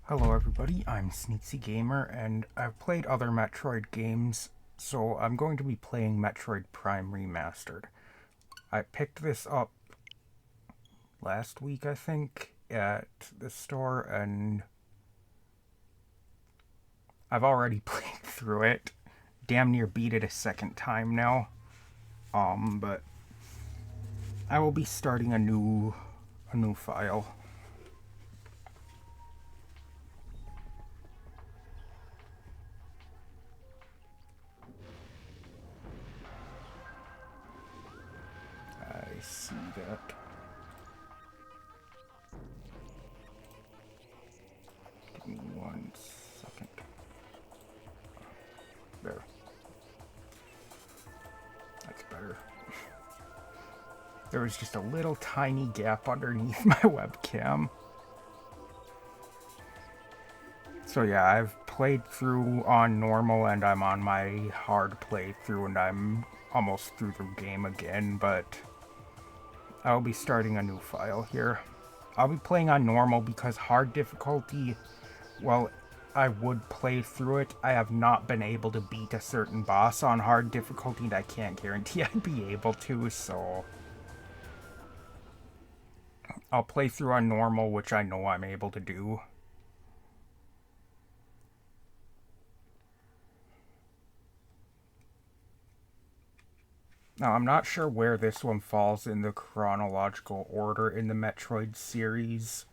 Hello everybody, I'm Sneaksy Gamer, and I've played other Metroid games, so I'm going to be playing Metroid Prime Remastered. I picked this up last week, I think, at the store, and I've already played through it. Damn near beat it a second time now. But I will be starting a new file. I see that. Give me 1 second. There. That's better. There was just a little tiny gap underneath my webcam. So yeah, I've played through on normal and I'm on my hard playthrough and I'm almost through the game again, but I'll be starting a new file here. I'll be playing on normal because hard difficulty, well, I would play through it. I have not been able to beat a certain boss on hard difficulty and I can't guarantee I'd be able to, so I'll play through on normal, which I know I'm able to do. Now, I'm not sure where this one falls in the chronological order in the Metroid series.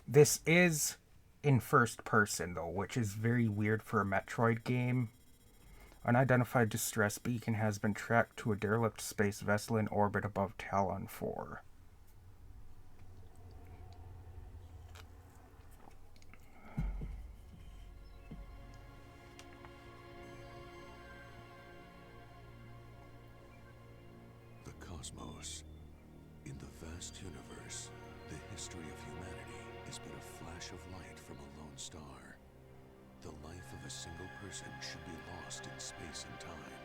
This is in first person, though, which is very weird for a Metroid game. Unidentified distress beacon has been tracked to a derelict space vessel in orbit above Talon 4. The cosmos. In the vast universe, the history of humanity is but a flash of light from a lone star. The life of a single person should be lost in space and time.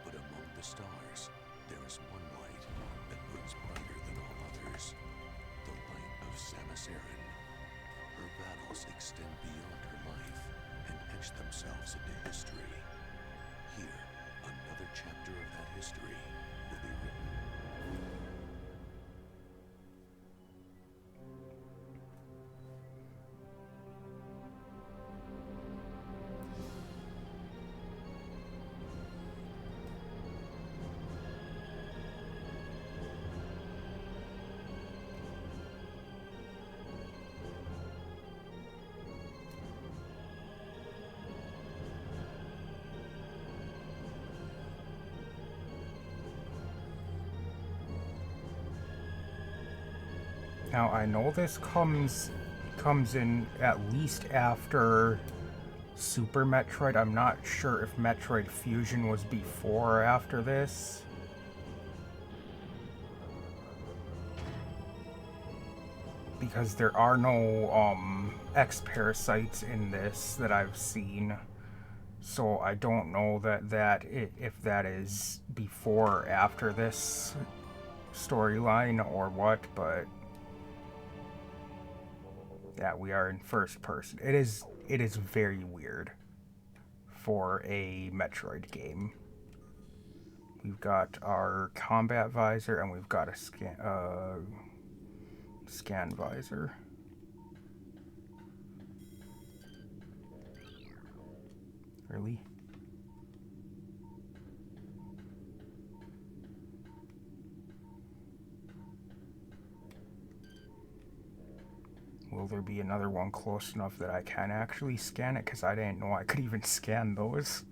But among the stars, there is one light that burns brighter than all others. The light of Samus Aran. Her battles extend beyond her life and etch themselves into history. Here, another chapter of that history will be written. Now, I know this comes in at least after Super Metroid. I'm not sure if Metroid Fusion was before or after this. Because there are no X-Parasites in this that I've seen. So I don't know if that is before or after this storyline or what, but yeah, we are in first person. It is very weird for a Metroid game. We've got our combat visor and we've got a scan visor. Really? Will there be another one close enough that I can actually scan it? Because I didn't know I could even scan those.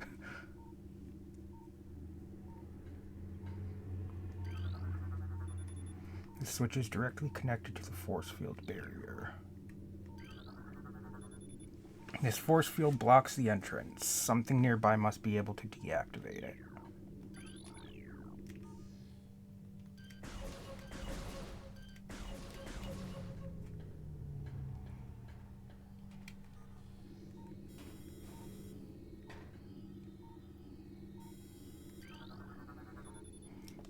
The switch is directly connected to the force field barrier. This force field blocks the entrance. Something nearby must be able to deactivate it.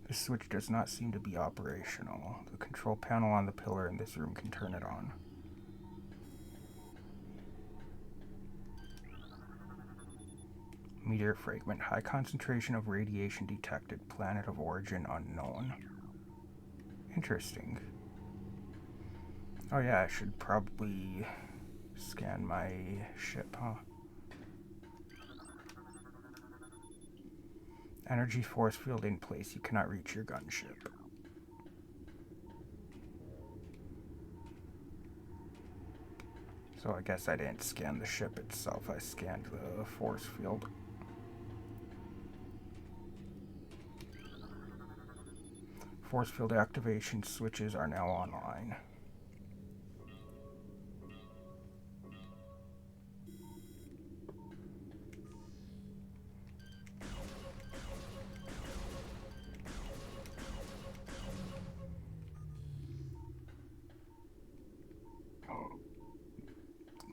The switch does not seem to be operational. The control panel on the pillar in this room can turn it on. Meteor fragment. High concentration of radiation detected. Planet of origin unknown. Interesting. Oh yeah, I should probably scan my ship, huh? Energy force field in place. You cannot reach your gunship. So I guess I didn't scan the ship itself. I scanned the force field. Force field activation switches are now online.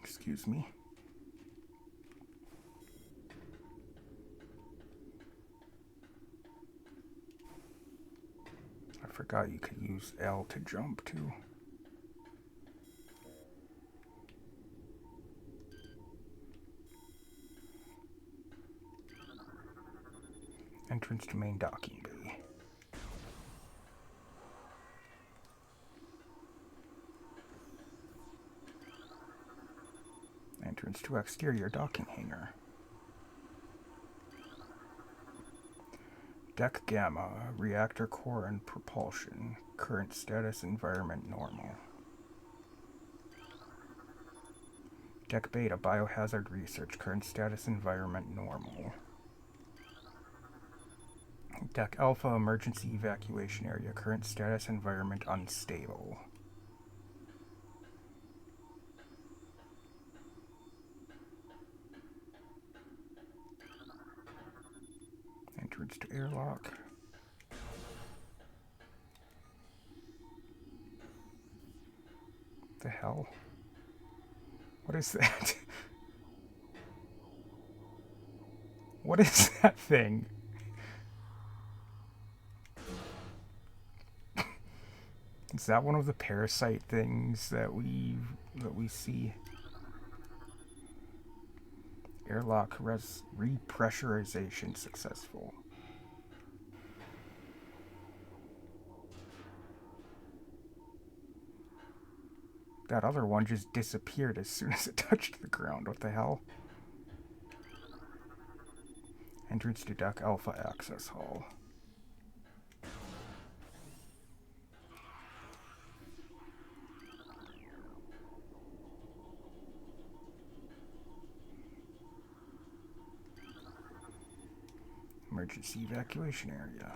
Excuse me. I forgot you could use L to jump too. Entrance to main docking bay. Entrance to exterior docking hangar. Deck Gamma, reactor core and propulsion. Current status environment normal. Deck Beta, biohazard research. Current status environment normal. Deck Alpha, emergency evacuation area. Current status environment unstable. Entrance to airlock. The hell? What is that? What is that thing? Is that one of the parasite things that we see? Airlock repressurization successful. That other one just disappeared as soon as it touched the ground. What the hell? Entrance to Deck Alpha access hall. Emergency evacuation area.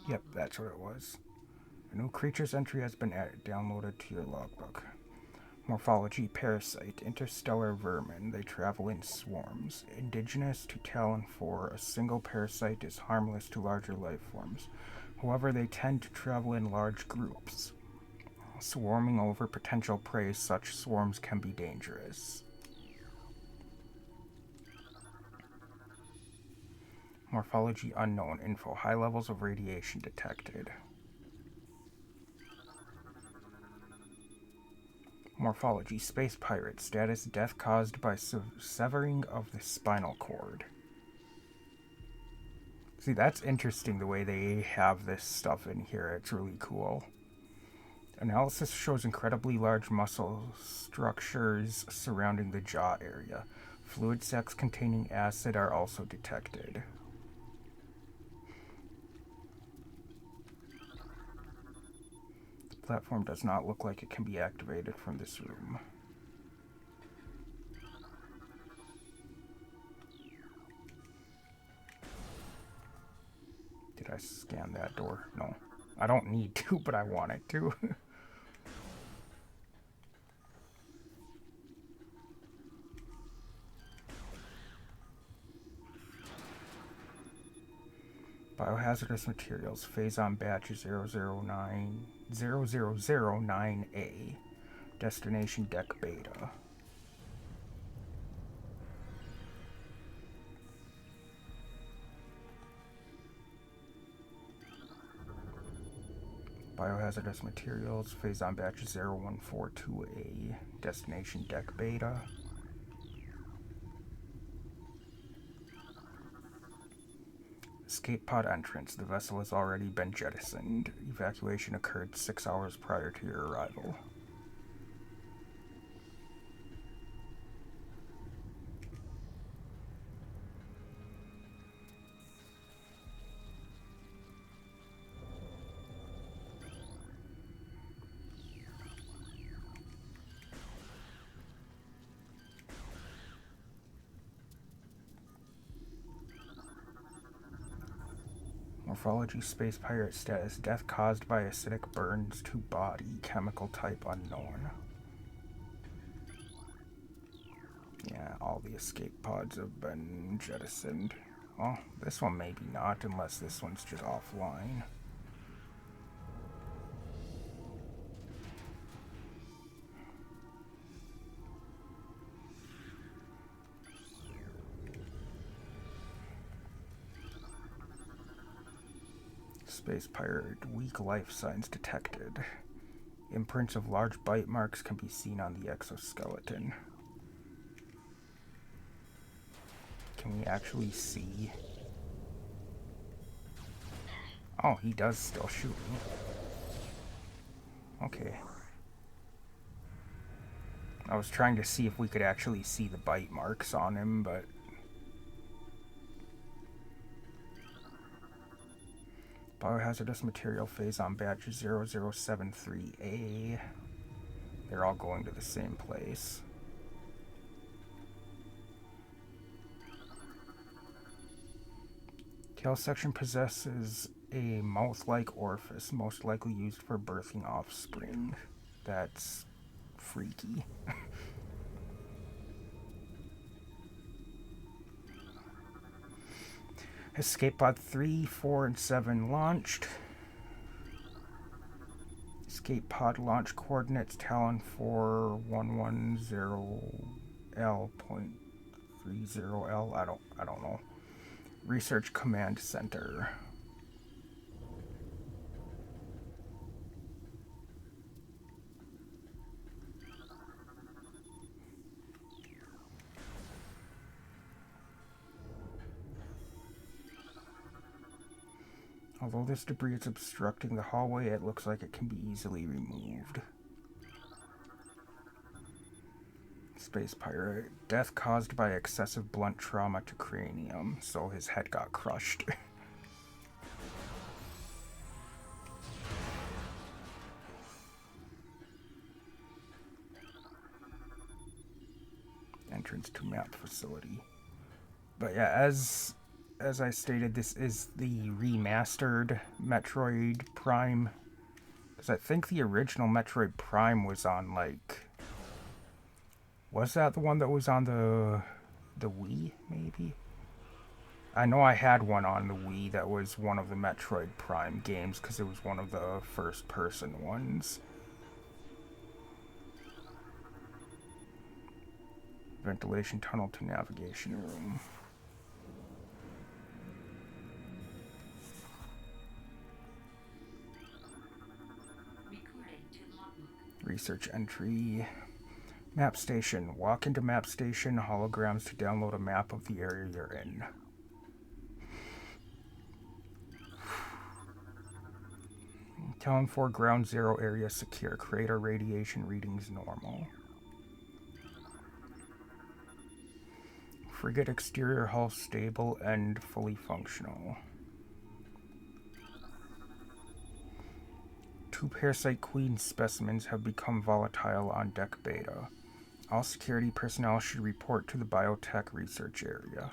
Yep, that's what it was. A new creature's entry has been added. Downloaded to your logbook. Morphology: parasite, interstellar vermin. They travel in swarms. Indigenous to Talon 4, a single parasite is harmless to larger life forms. However, they tend to travel in large groups. Swarming over potential prey, such swarms can be dangerous. Morphology unknown. Info: high levels of radiation detected. Morphology: space pirate. Status: death caused by severing of the spinal cord. See, that's interesting the way they have this stuff in here. It's really cool. Analysis shows incredibly large muscle structures surrounding the jaw area. Fluid sacs containing acid are also detected. The platform does not look like it can be activated from this room. Did I scan that door? No. I don't need to, but I want it to. Biohazardous materials. Phazon batch 0009A. Destination Deck Beta. Biohazardous materials, phase on batch 0142A, destination deck beta. Escape pod entrance. The vessel has already been jettisoned. Evacuation occurred 6 hours prior to your arrival. Morphology space pirate status. Death caused by acidic burns to body. Chemical type unknown. Yeah, all the escape pods have been jettisoned. Well, this one maybe not, unless this one's just offline. Space pirate, weak life signs detected. Imprints of large bite marks can be seen on the exoskeleton. Can we actually see? Oh, he does still shoot me. Okay. I was trying to see if we could actually see the bite marks on him, but... Biohazardous material phase on batch 0073A. They're all going to the same place. Tail section possesses a mouth-like orifice, most likely used for birthing offspring. That's freaky. Escape pod 3, 4, and 7 launched. Escape pod launch coordinates Talon 4110L.30L. I don't know. Research Command Center. Although this debris is obstructing the hallway, it looks like it can be easily removed. Space pirate. Death caused by excessive blunt trauma to cranium, so his head got crushed. Entrance to map facility. But yeah, as I stated, this is the remastered Metroid Prime. Because I think the original Metroid Prime was on, like... Was that the one that was on the Wii, maybe? I know I had one on the Wii that was one of the Metroid Prime games, because it was one of the first-person ones. Ventilation tunnel to navigation room. Research entry. Map station. Walk into map station. Holograms to download a map of the area you're in. Talon 4 ground zero area secure. Crater radiation readings normal. Frigate exterior hull stable and fully functional. 2 Parasite Queen specimens have become volatile on deck beta. All security personnel should report to the biotech research area.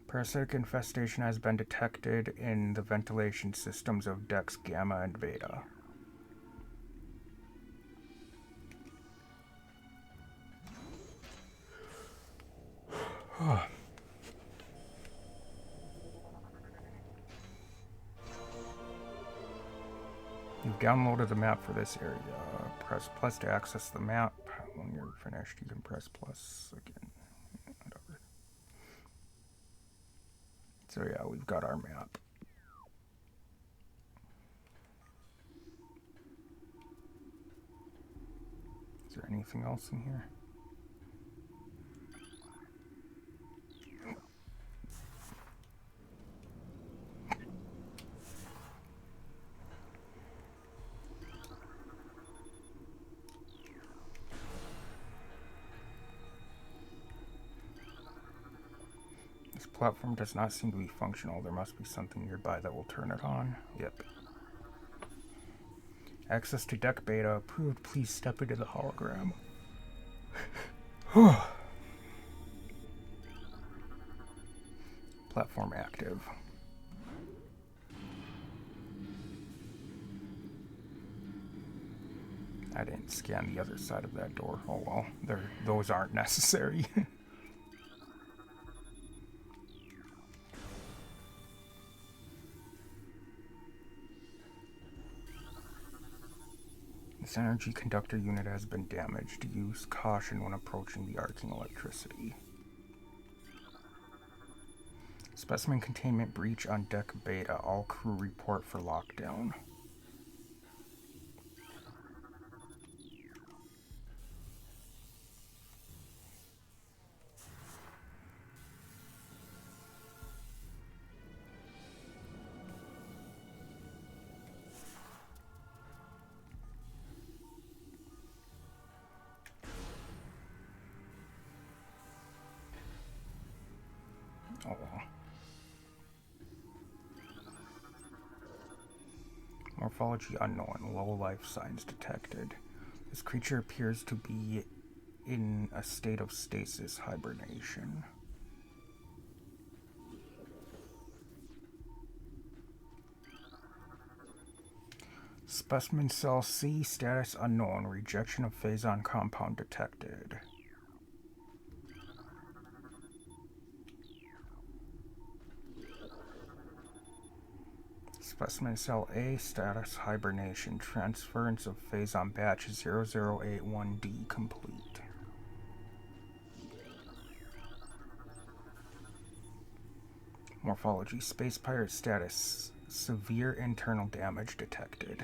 Parasitic infestation has been detected in the ventilation systems of decks Gamma and Beta. You've downloaded the map for this area. Press plus to access the map. When you're finished, you can press plus again. Whatever. So yeah, we've got our map. Is there anything else in here? This platform does not seem to be functional. There must be something nearby that will turn it on. Yep. Access to deck beta approved. Please step into the hologram. Platform active. I didn't scan the other side of that door. Oh well, those aren't necessary. This energy conductor unit has been damaged. Use caution when approaching the arcing electricity. Specimen containment breach on deck beta. All crew report for lockdown. Oh well. Morphology unknown. Low life signs detected. This creature appears to be in a state of stasis hibernation. Specimen cell C, status unknown. Rejection of phazon compound detected. Specimen cell A, status hibernation. Transference of phazon batch 0081D complete. Morphology space pirate status. Severe internal damage detected.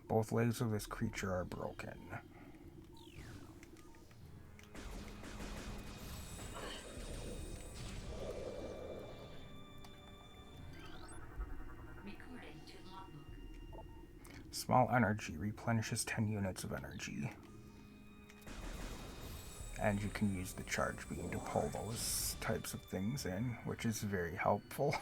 Both legs of this creature are broken. Small energy replenishes 10 units of energy. And you can use the charge beam to pull those types of things in, which is very helpful.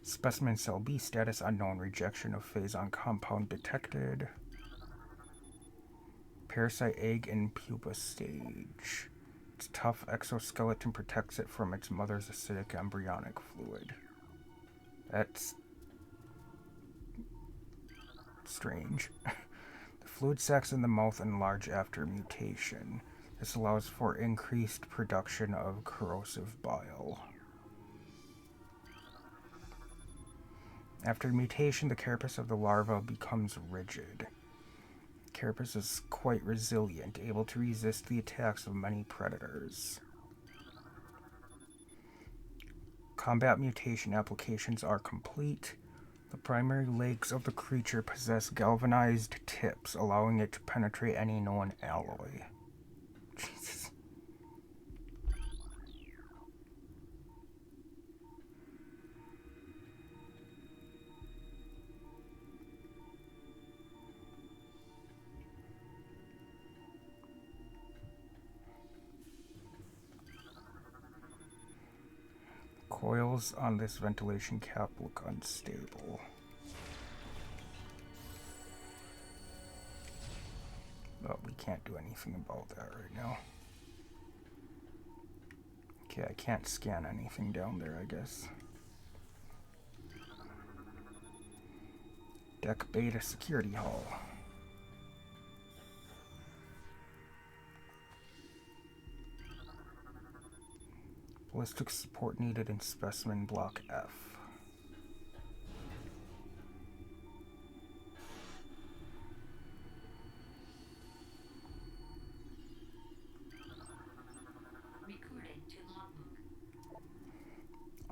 Specimen cell B, status unknown. Rejection of phazon compound detected. Parasite egg in pupa stage. Its tough exoskeleton protects it from its mother's acidic embryonic fluid. That's strange. The fluid sacs in the mouth enlarge after mutation. This allows for increased production of corrosive bile. After mutation, the carapace of the larva becomes rigid. Carapace is quite resilient, able to resist the attacks of many predators. Combat mutation applications are complete. The primary legs of the creature possess galvanized tips, allowing it to penetrate any known alloy. Jesus. Coils on this ventilation cap look unstable. But we can't do anything about that right now. Okay, I can't scan anything down there, I guess. Deck beta security hall. Ballistics support needed in specimen block F.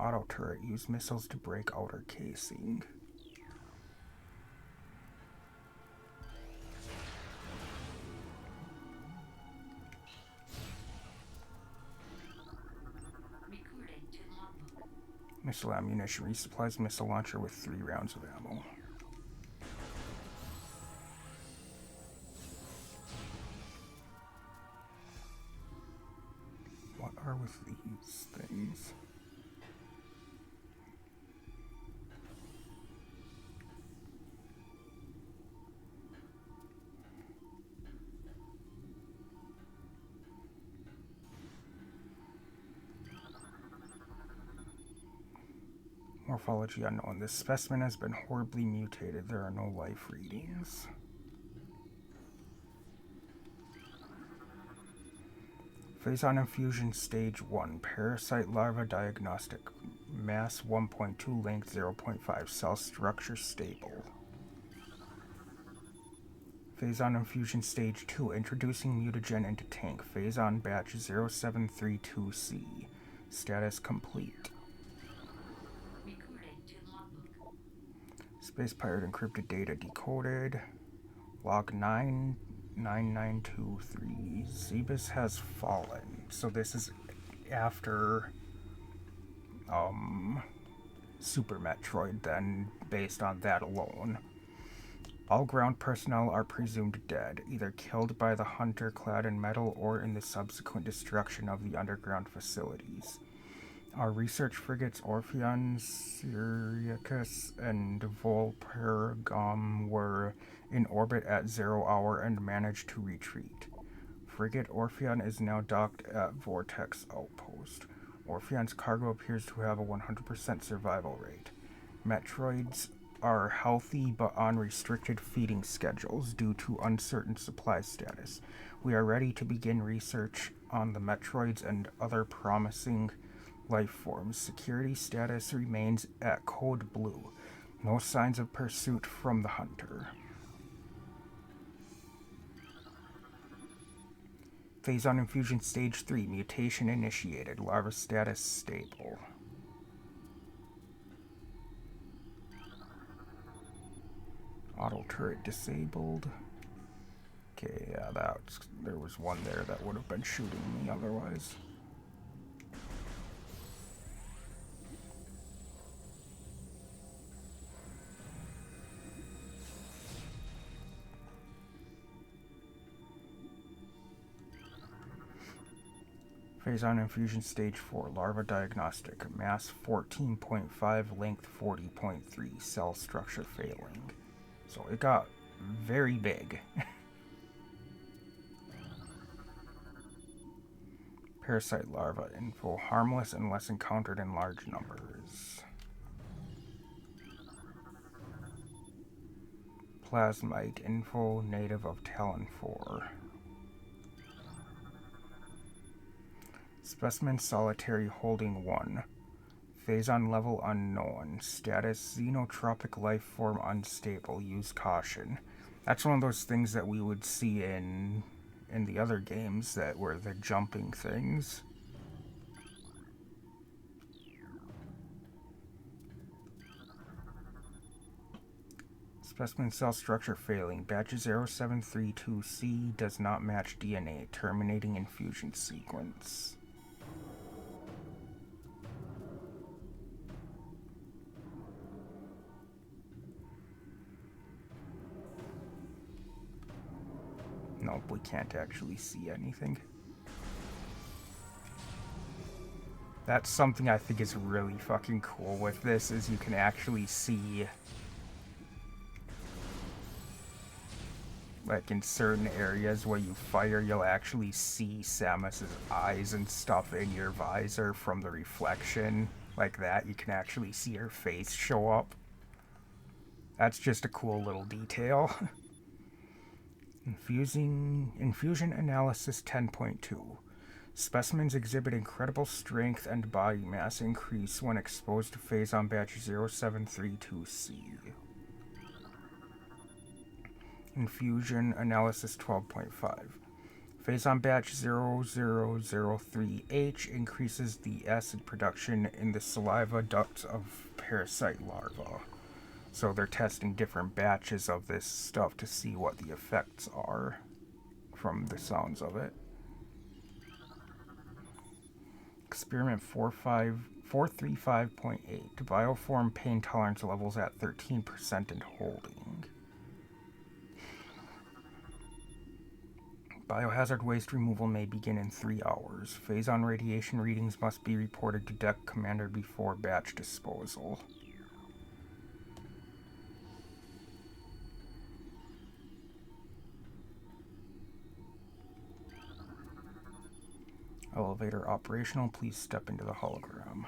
Auto turret. Use missiles to break outer casing. Missile ammunition resupplies missile launcher with 3 rounds of ammo. What are with these things? Morphology unknown. This specimen has been horribly mutated. There are no life readings. Phazon infusion stage 1. Parasite larva diagnostic. Mass 1.2, length 0.5. Cell structure stable. Phazon infusion stage 2. Introducing mutagen into tank. Phazon batch 0732C. Status complete. Space pirate encrypted data decoded. Log 99923. Zebus has fallen. So this is after Super Metroid, then, based on that alone. All ground personnel are presumed dead, either killed by the hunter clad in metal or in the subsequent destruction of the underground facilities. Our research frigates Orpheon, Syracuse, and Volpergam were in orbit at 0 hour and managed to retreat. Frigate Orpheon is now docked at Vortex Outpost. Orpheon's cargo appears to have a 100% survival rate. Metroids are healthy but on restricted feeding schedules due to uncertain supply status. We are ready to begin research on the Metroids and other promising life forms. Security status remains at Code Blue. No signs of pursuit from the hunter. Phazon infusion stage 3. Mutation initiated. Larva status stable. Auto turret disabled. Okay, yeah, there was one there that would have been shooting me otherwise. Phazon infusion stage 4. Larva diagnostic. Mass 14.5, length 40.3. Cell structure failing. So it got very big. Parasite larva info. Harmless unless encountered in large numbers. Plasmite info. Native of Talon 4. Specimen solitary holding 1. Phazon level unknown. Status xenotropic life form unstable. Use caution. That's one of those things that we would see in the other games that were the jumping things. Specimen cell structure failing. Batch 0732C does not match DNA. Terminating infusion sequence. Nope, we can't actually see anything. That's something I think is really fucking cool with this, is you can actually see, like, in certain areas where you fire, you'll actually see Samus's eyes and stuff in your visor from the reflection. Like that, you can actually see her face show up. That's just a cool little detail. Infusion analysis 10.2. Specimens exhibit incredible strength and body mass increase when exposed to Phazon batch 0732C. Infusion analysis 12.5. Phase on batch 0003H increases the acid production in the saliva ducts of parasite larvae. So they're testing different batches of this stuff to see what the effects are from the sounds of it. Experiment 435.8. Bioform pain tolerance levels at 13% and holding. Biohazard waste removal may begin in 3 hours. Phase-on radiation readings must be reported to deck commander before batch disposal. Elevator operational. Please step into the hologram.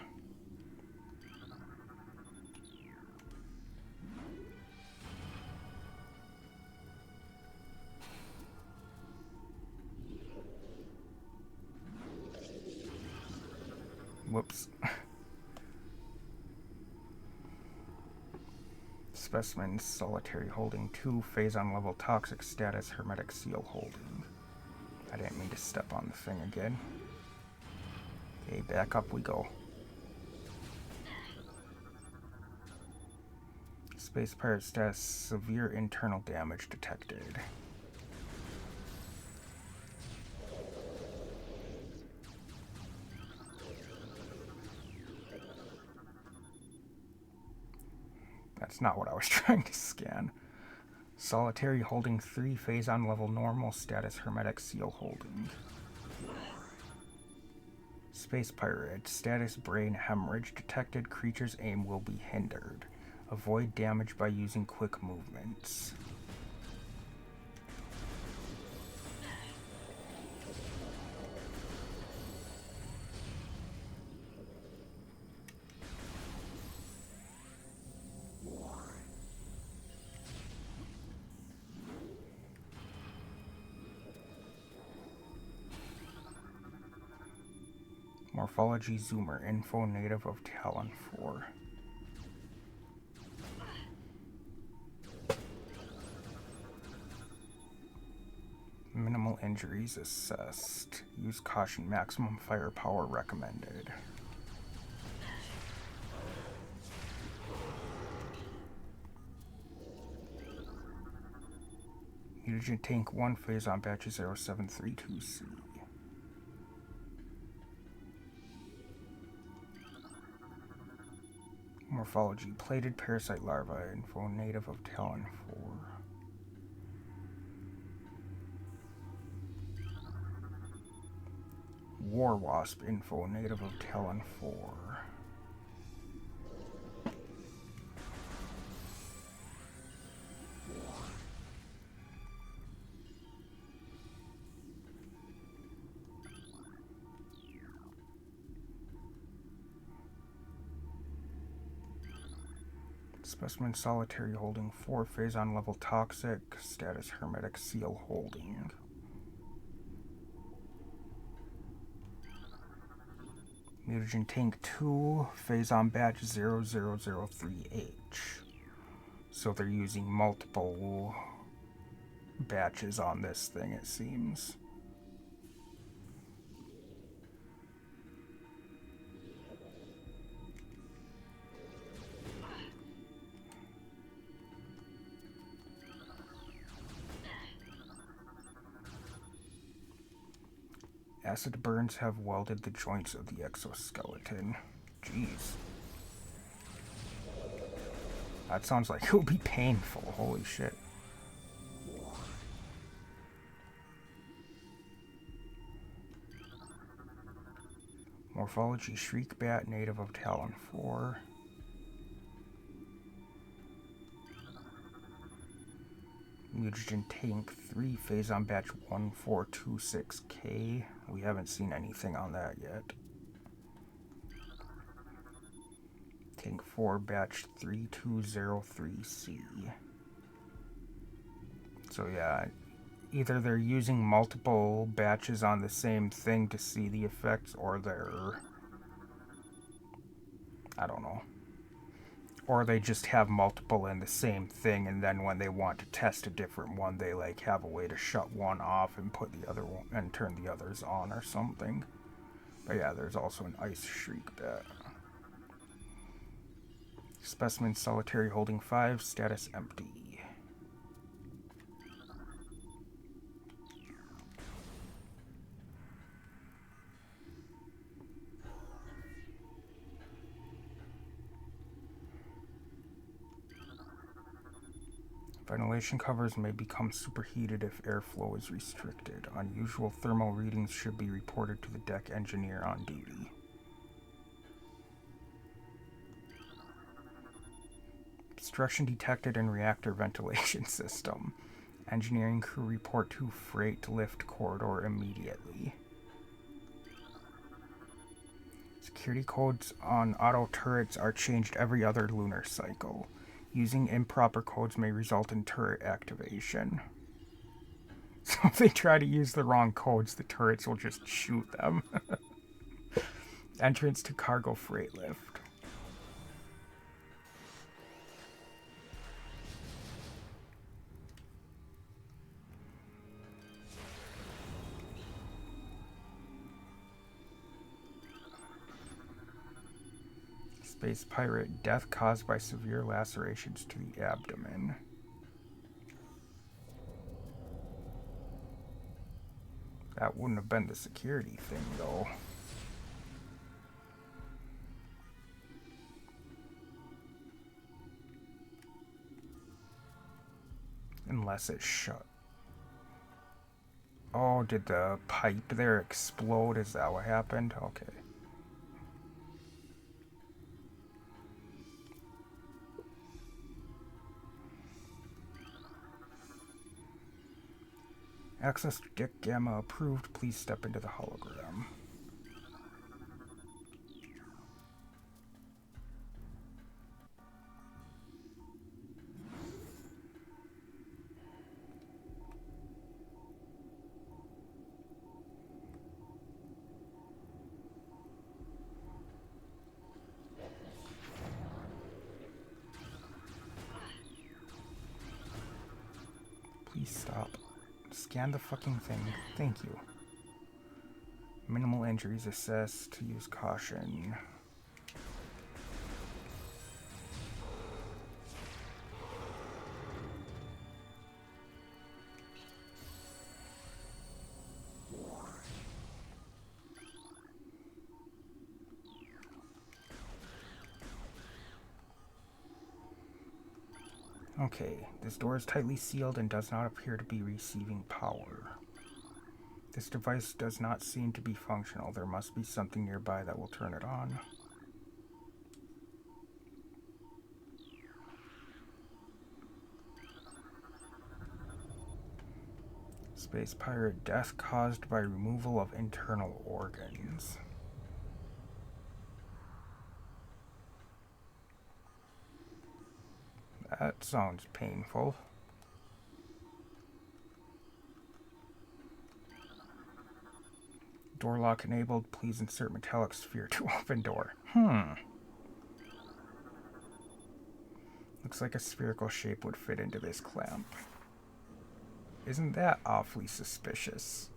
Whoops. Specimen solitary holding 2, phase on level toxic status, hermetic seal holding. I didn't mean to step on the thing again. Okay, back up we go. Space pirate status, severe internal damage detected. That's not what I was trying to scan. Solitary holding 3, phase on level normal status, hermetic seal holding. Space pirate status, brain hemorrhage detected, creature's aim will be hindered. Avoid damage by using quick movements. Morphology zoomer, info native of Talon 4. Minimal injuries assessed. Use caution, maximum firepower recommended. Mutagen tank 1, phase on batch 0732C. Morphology, plated parasite larva, info native of Talon 4. War wasp, info native of Talon 4. Specimen solitary holding 4, phase on level toxic, status hermetic seal holding. Mutagen tank 2, phase on batch 0003H. So they're using multiple batches on this thing, it seems. Acid burns have welded the joints of the exoskeleton. Jeez. That sounds like it would be painful. Holy shit. Morphology shriek bat, native of Talon 4. Mutagen tank 3, phase on batch 1426K. We haven't seen anything on that yet. Tank 4, batch 3203C. So yeah, either they're using multiple batches on the same thing to see the effects, or they're... I don't know. Or they just have multiple in the same thing, and then when they want to test a different one, they like have a way to shut one off and put the other one and turn the others on or something. But yeah, there's also an ice shriek bat. Specimen solitary holding 5, status empty. Ventilation covers may become superheated if airflow is restricted. Unusual thermal readings should be reported to the deck engineer on duty. Obstruction detected in reactor ventilation system. Engineering crew report to freight lift corridor immediately. Security codes on auto turrets are changed every other lunar cycle. Using improper codes may result in turret activation. So if they try to use the wrong codes, the turrets will just shoot them. Entrance to cargo freight lift. Space pirate, death caused by severe lacerations to the abdomen. That wouldn't have been the security thing, though. Unless it's shut. Oh, did the pipe there explode? Is that what happened? Okay. Access to Dick Gamma approved. Please step into the hologram. Please stop. Scan the fucking thing. Thank you. Minimal injuries assessed. To use caution. Okay, this door is tightly sealed and does not appear to be receiving power. This device does not seem to be functional. There must be something nearby that will turn it on. Space pirate, death caused by removal of internal organs. That sounds painful. Door lock enabled. Please insert metallic sphere to open door. Looks like a spherical shape would fit into this clamp. Isn't that awfully suspicious?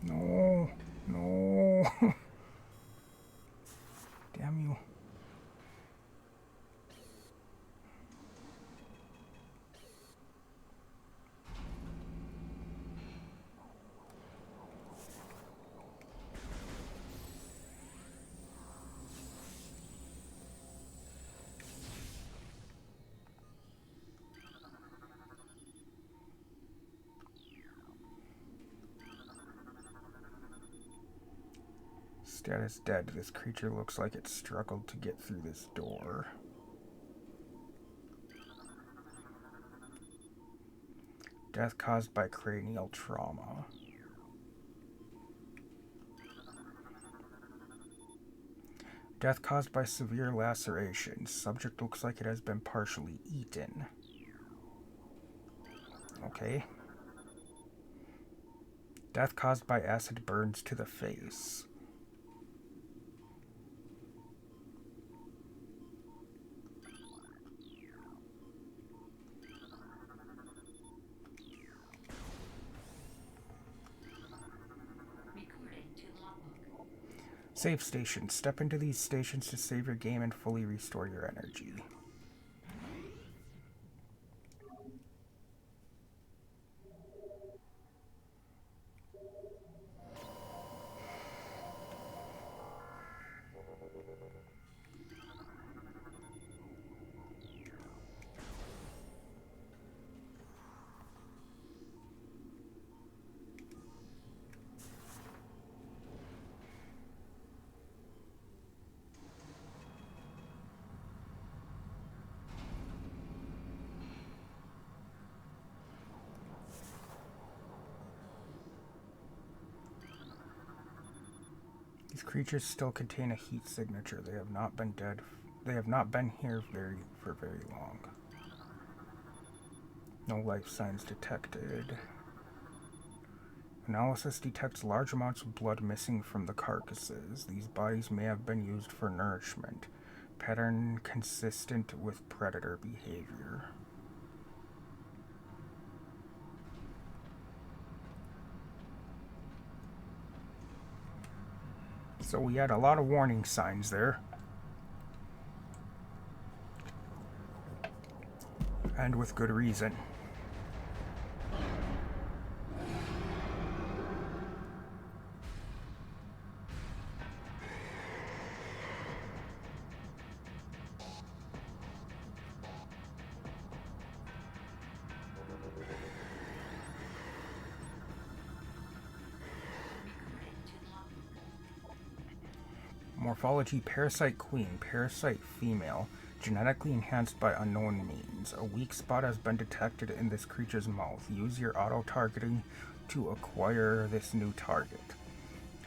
No, no. Damn you. Status dead. This creature looks like it struggled to get through this door. Death caused by cranial trauma. Death caused by severe lacerations. Subject looks like it has been partially eaten. Okay. Death caused by acid burns to the face. Save stations. Step into these stations to save your game and fully restore your energy. These creatures still contain a heat signature. They have not been dead. They have not been here for very long. No life signs detected. Analysis detects large amounts of blood missing from the carcasses. These bodies may have been used for nourishment. Pattern consistent with predator behavior. So we had a lot of warning signs there. And with good reason. Morphology: Parasite Queen, Parasite Female, genetically enhanced by unknown means. A weak spot has been detected in this creature's mouth. Use your auto-targeting to acquire this new target.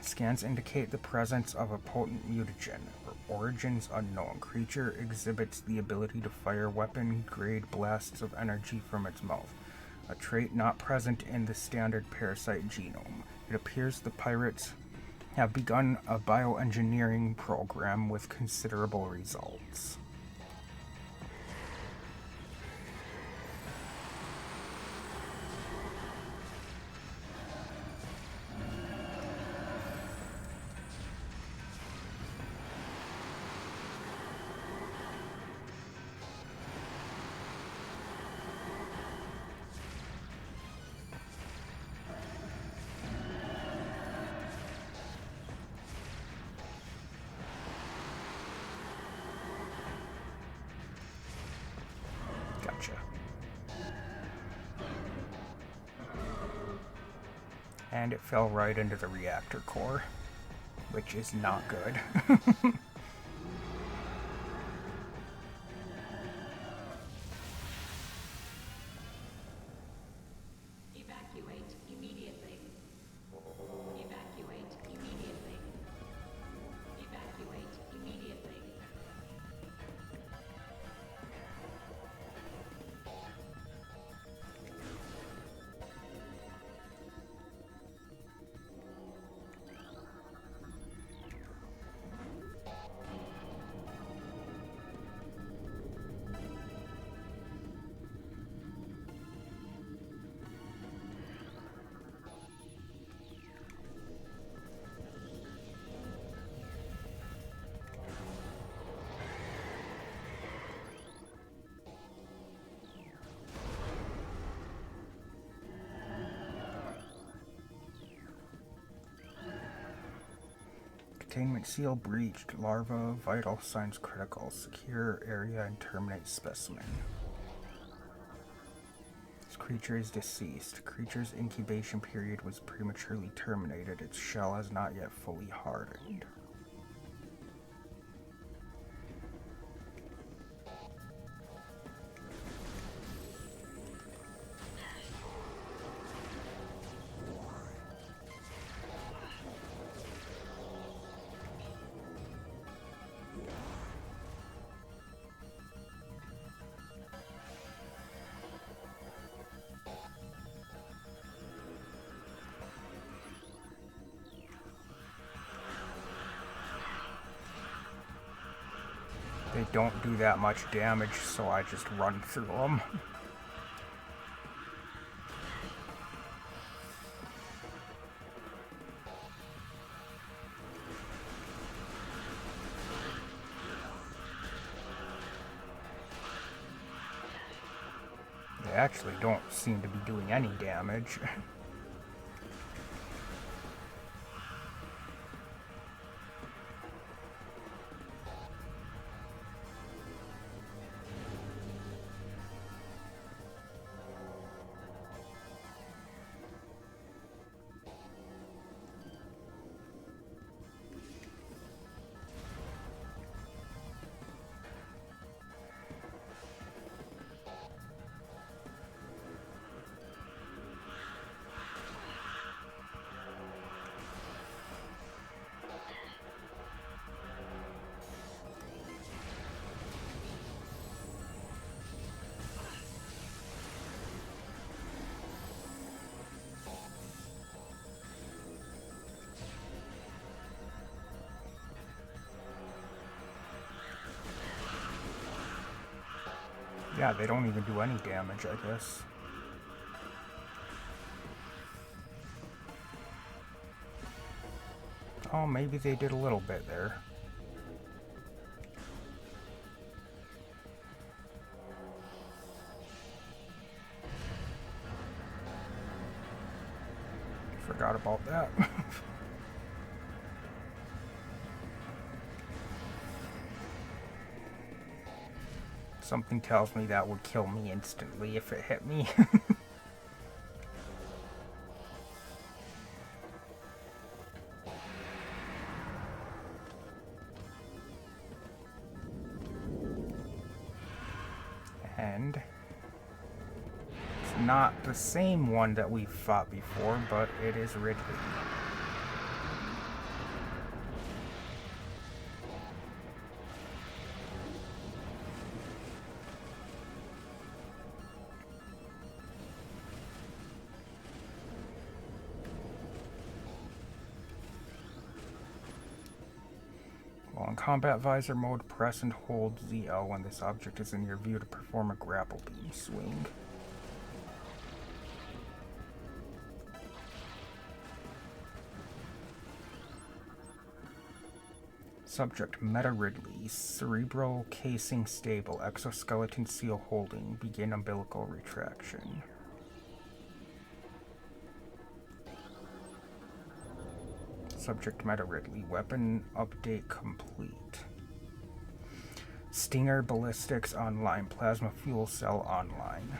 Scans indicate the presence of a potent mutagen. Origins unknown. Creature exhibits the ability to fire weapon-grade blasts of energy from its mouth, a trait not present in the standard parasite genome. It appears the pirates have begun a bioengineering program with considerable results. Gotcha. And it fell right into the reactor core, which is not good. Evacuate immediately. Evacuate immediately. Evacuate immediately. Containment seal breached. Larva vital signs critical. Secure area and terminate specimen. This creature is deceased. Creature's incubation period was prematurely terminated. Its shell has not yet fully hardened. They don't do that much damage, so I just run through them. They actually don't seem to be doing any damage. Yeah, they don't even do any damage, I guess. Oh, maybe they did a little bit there. Forgot about that. Something tells me that would kill me instantly if it hit me. And it's not the same one that we've fought before, but it is Ridley. While in combat visor mode, press and hold ZL when this object is in your view to perform a grapple beam swing. Subject Meta Ridley, cerebral casing stable, exoskeleton seal holding, begin umbilical retraction. Subject Meta Ridley, weapon update complete. Stinger ballistics online, plasma fuel cell online.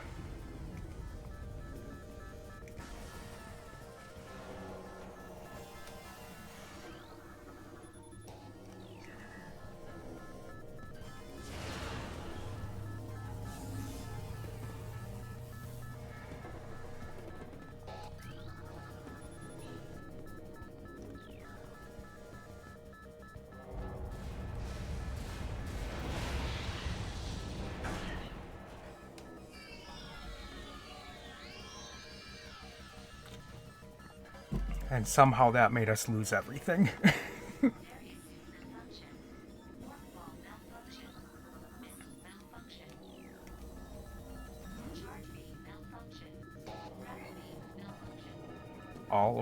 And somehow that made us lose everything. all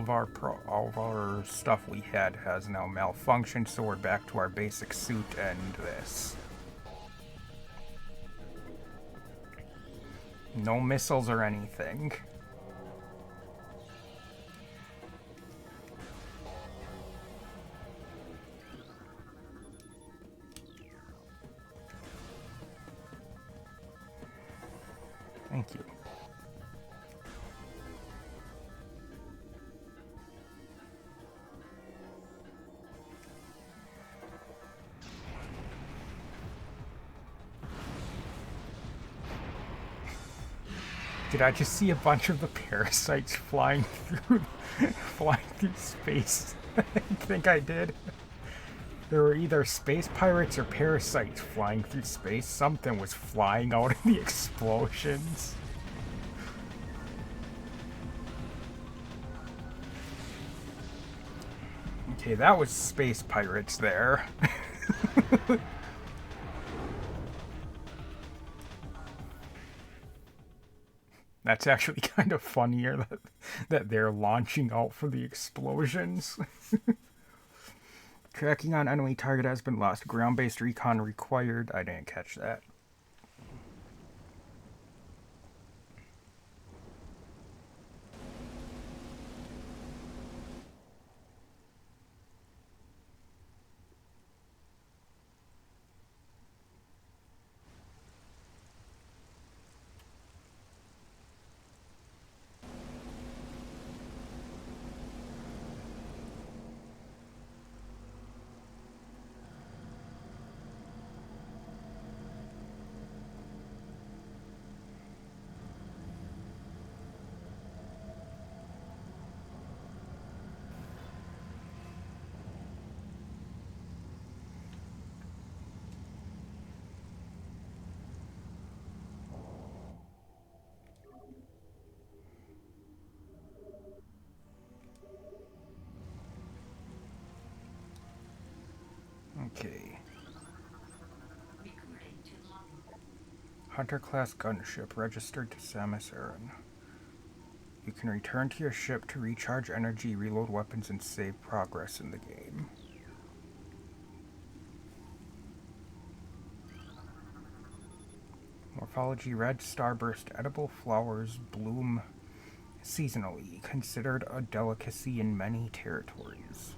of our stuff we had has now malfunctioned, so we're back to our basic suit and this. No missiles or anything. Thank you. Did I just see a bunch of the parasites flying through space? I think I did. There were either space pirates or parasites flying through space. Something was flying out of the explosions. Okay, that was space pirates there. That's actually kind of funnier that they're launching out for the explosions. Tracking on enemy target has been lost. Ground-based recon required. I didn't catch that. Okay. Hunter class gunship registered to Samus Aran. You can return to your ship to recharge energy, reload weapons, and save progress in the game. Morphology: red starburst edible flowers bloom seasonally, considered a delicacy in many territories.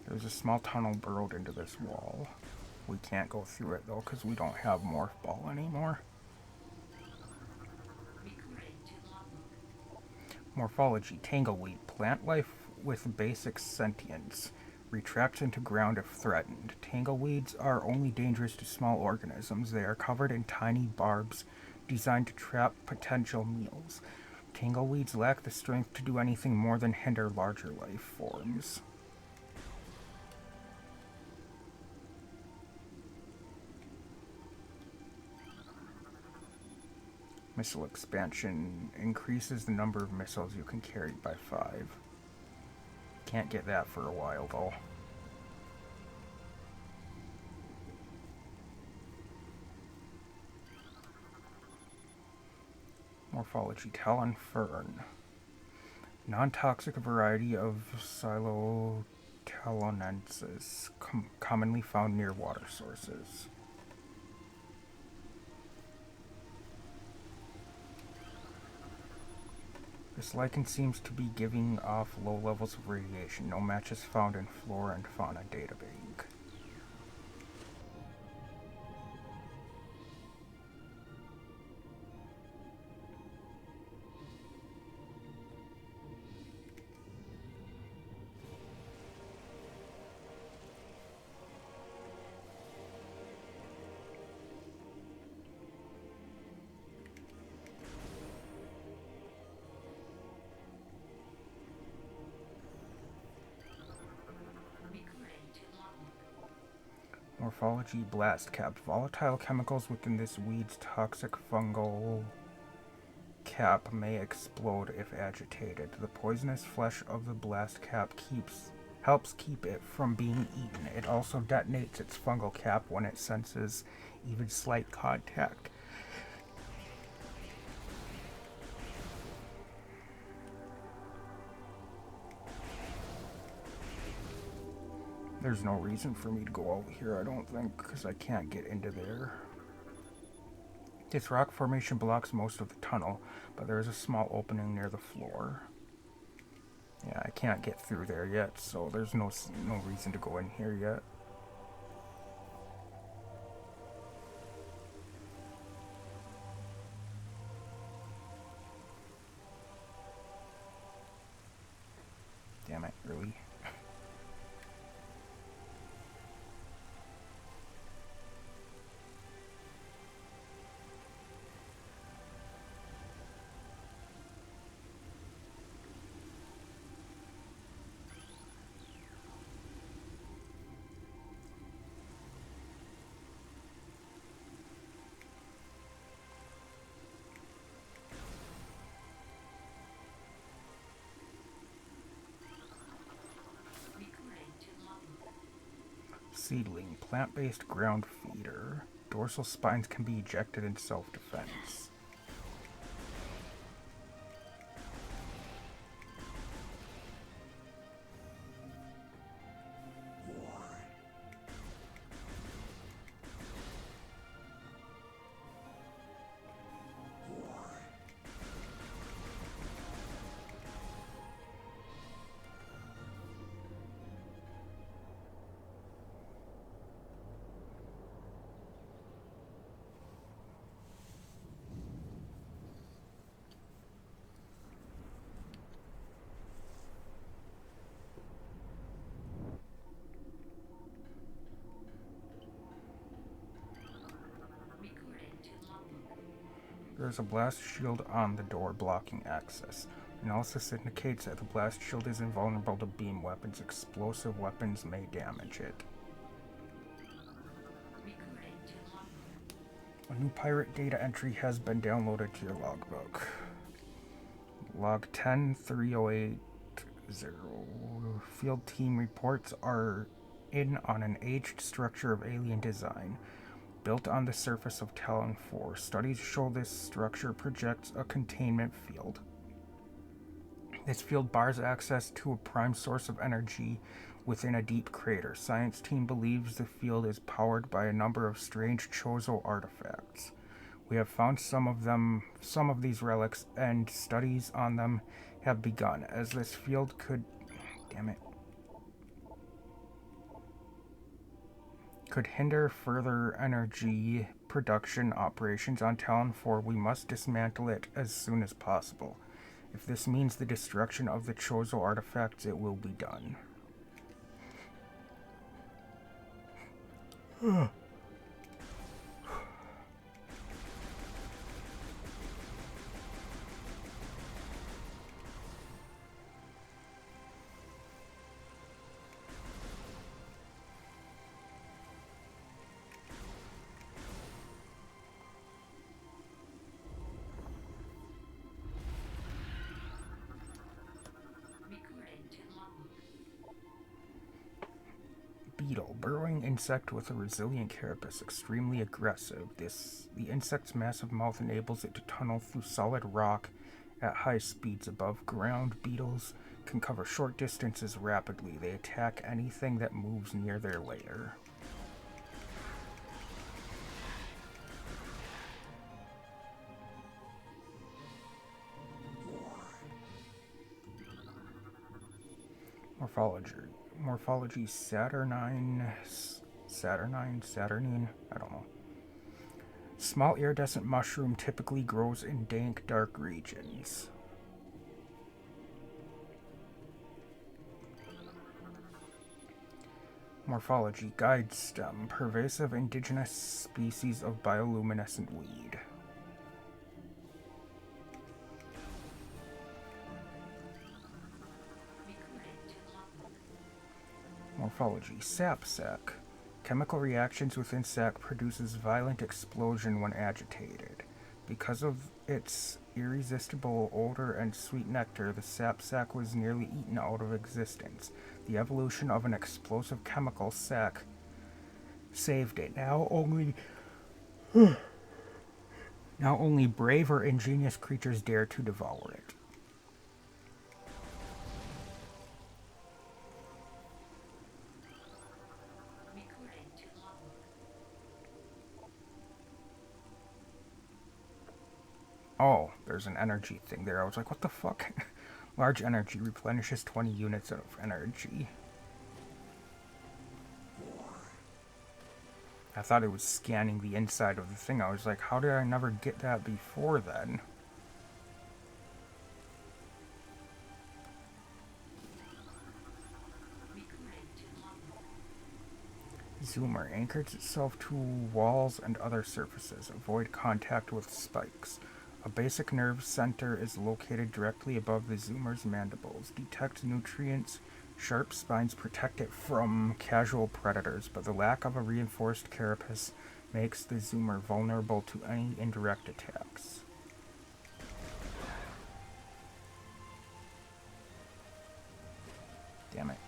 There's a small tunnel burrowed into this wall. We can't go through it though because we don't have Morph Ball anymore. Morphology: tangleweed, plant life with basic sentience, retract into ground if threatened. Tangleweeds are only dangerous to small organisms. They are covered in tiny barbs designed to trap potential meals. Tangleweeds lack the strength to do anything more than hinder larger life forms. Missile expansion increases the number of missiles you can carry by 5. Can't get that for a while though. Morphology: Talon Fern. Non-toxic variety of Psilotalonensis, commonly found near water sources. This lichen seems to be giving off low levels of radiation. No match is found in Flora and Fauna databank. Morphology: blast cap. Volatile chemicals within this weed's toxic fungal cap may explode if agitated. The poisonous flesh of the blast cap helps keep it from being eaten. It also detonates its fungal cap when it senses even slight contact. There's no reason for me to go out here, I don't think, because I can't get into there. This rock formation blocks most of the tunnel, but there is a small opening near the floor. Yeah, I can't get through there yet, so there's no reason to go in here yet. Damn it, really? seedling, plant-based ground feeder. Dorsal spines can be ejected in self-defense. There's a blast shield on the door blocking access. Analysis indicates that the blast shield is invulnerable to beam weapons. Explosive weapons may damage it. A new pirate data entry has been downloaded to your logbook. Log 10-3080. Field team reports are in on an aged structure of alien design. Built on the surface of Talon 4, studies show this structure projects a containment field. This field bars access to a prime source of energy within a deep crater. Science team believes the field is powered by a number of strange Chozo artifacts. We have found some of these relics, and studies on them have begun, as this field could hinder further energy production operations on Talon 4. We must dismantle it as soon as possible. If this means the destruction of the Chozo artifacts, it will be done. Beetle, burrowing insect with a resilient carapace, extremely aggressive. The insect's massive mouth enables it to tunnel through solid rock at high speeds above ground. Beetles can cover short distances rapidly. They attack anything that moves near their lair. Morphology Saturnine, I don't know. Small iridescent mushroom typically grows in dank, dark regions. Morphology Guide Stem, pervasive indigenous species of bioluminescent weed. Morphology Sap sac. Chemical reactions within sac produces violent explosion when agitated. Because of its irresistible odor and sweet nectar, the sap sac was nearly eaten out of existence. The evolution of an explosive chemical sac saved it. Now only brave or ingenious creatures dare to devour it. Oh, there's an energy thing there. I was like, what the fuck? Large energy replenishes 20 units of energy. I thought it was scanning the inside of the thing. I was like, how did I never get that before then? Zoomer anchors itself to walls and other surfaces. Avoid contact with spikes. A basic nerve center is located directly above the zoomer's mandibles. Detect nutrients. Sharp spines protect it from casual predators, but the lack of a reinforced carapace makes the zoomer vulnerable to any indirect attacks. Damn it.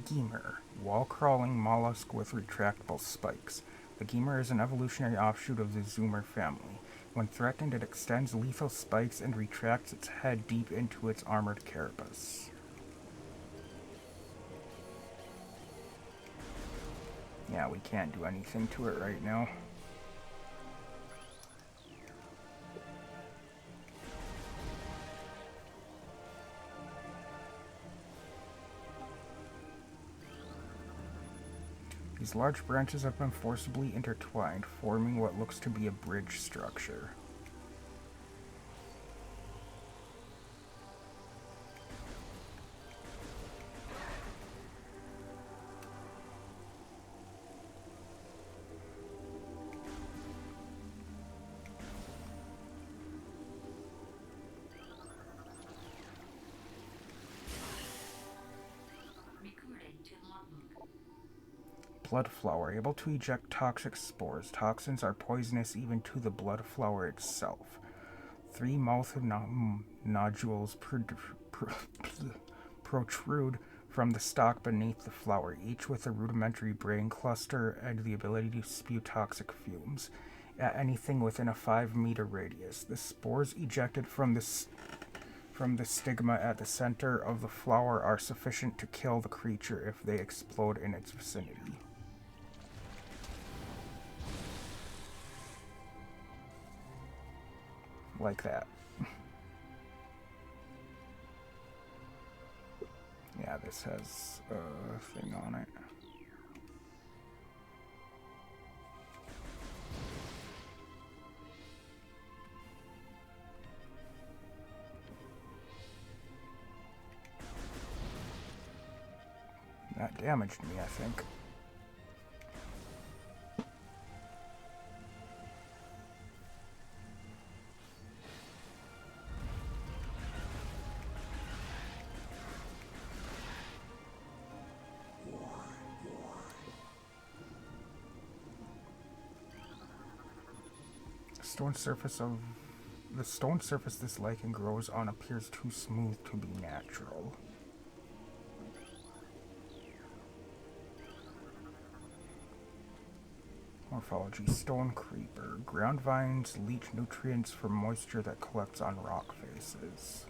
Gemur, wall-crawling mollusk with retractable spikes. The Gemur is an evolutionary offshoot of the Zoomer family. When threatened, it extends lethal spikes and retracts its head deep into its armored carapace. Yeah, we can't do anything to it right now. These large branches have been forcibly intertwined, forming what looks to be a bridge structure. Blood flower, able to eject toxic spores. Toxins are poisonous even to the blood flower itself. 3 mouth nodules protrude from the stalk beneath the flower, each with a rudimentary brain cluster and the ability to spew toxic fumes at anything within a 5-meter radius. The spores ejected from the stigma at the center of the flower are sufficient to kill the creature if they explode in its vicinity. Like that. Yeah, this has a thing on it. That damaged me, I think. The stone surface this lichen grows on appears too smooth to be natural. Morphology: stone creeper. Ground vines leach nutrients from moisture that collects on rock faces.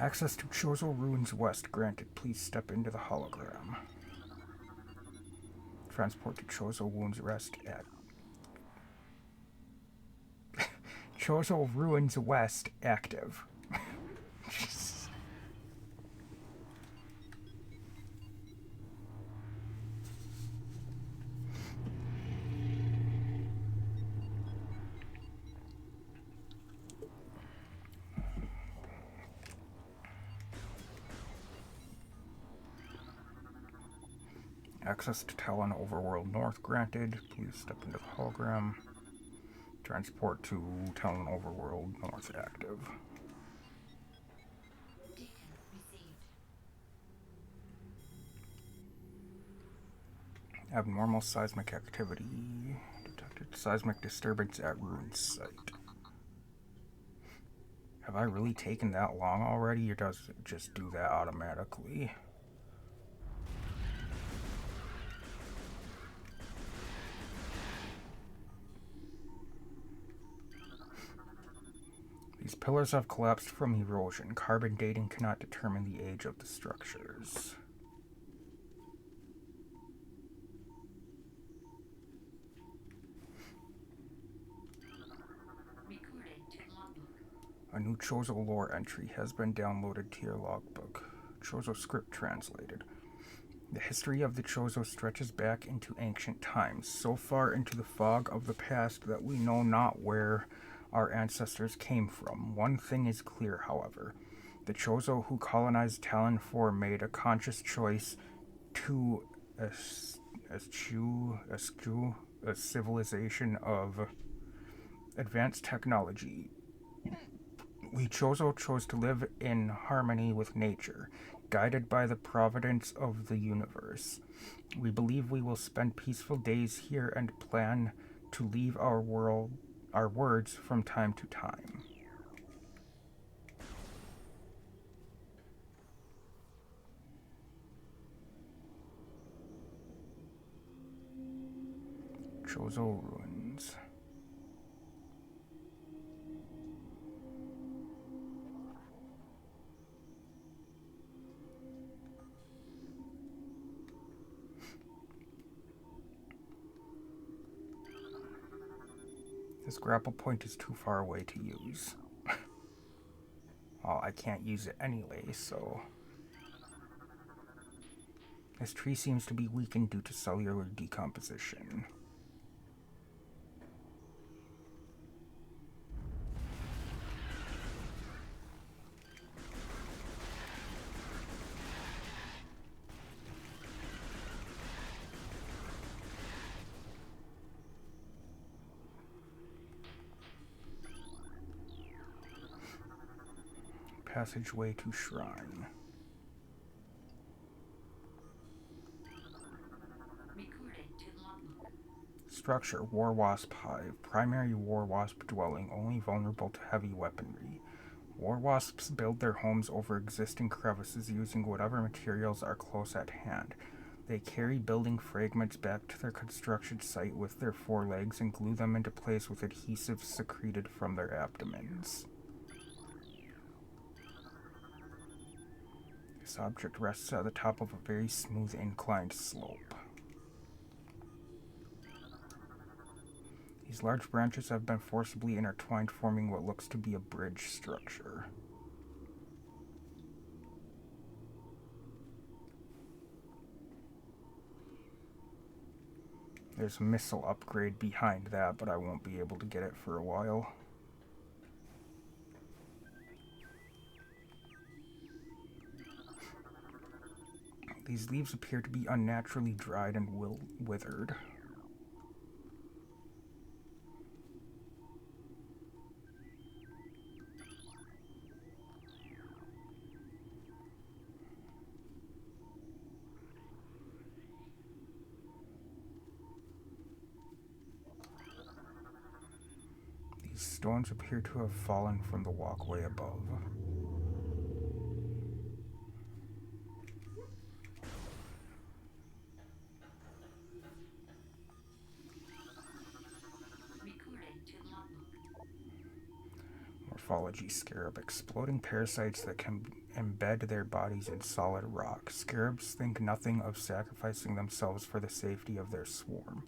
Access to Chozo Ruins West granted. Please step into the hologram. Transport to Chozo Ruins West at Chozo Ruins West active. Access to Talon Overworld North granted. Please step into the hologram. Transport to Talon Overworld North active. Abnormal seismic activity detected. Seismic disturbance at ruin site. Have I really taken that long already, or does it just do that automatically? These pillars have collapsed from erosion. Carbon dating cannot determine the age of the structures. A new Chozo lore entry has been downloaded to your logbook. Chozo script translated. The history of the Chozo stretches back into ancient times, so far into the fog of the past that we know not where our ancestors came from. One thing is clear, however. The Chozo who colonized Talon 4 made a conscious choice to eschew a civilization of advanced technology. We Chozo chose to live in harmony with nature, guided by the providence of the universe. We believe we will spend peaceful days here and plan to leave our words from time to time. Chozo Ruins. This grapple point is too far away to use. Well, I can't use it anyway, so... This tree seems to be weakened due to cellular decomposition. Passageway to Shrine. Structure, War Wasp Hive. Primary War Wasp dwelling, only vulnerable to heavy weaponry. War Wasps build their homes over existing crevices using whatever materials are close at hand. They carry building fragments back to their construction site with their forelegs and glue them into place with adhesives secreted from their abdomens. This object rests at the top of a very smooth inclined slope. These large branches have been forcibly intertwined, forming what looks to be a bridge structure. There's a missile upgrade behind that, but I won't be able to get it for a while. These leaves appear to be unnaturally dried and withered. These stones appear to have fallen from the walkway above. Morphology Scarab. Exploding parasites that can embed their bodies in solid rock. Scarabs think nothing of sacrificing themselves for the safety of their swarm.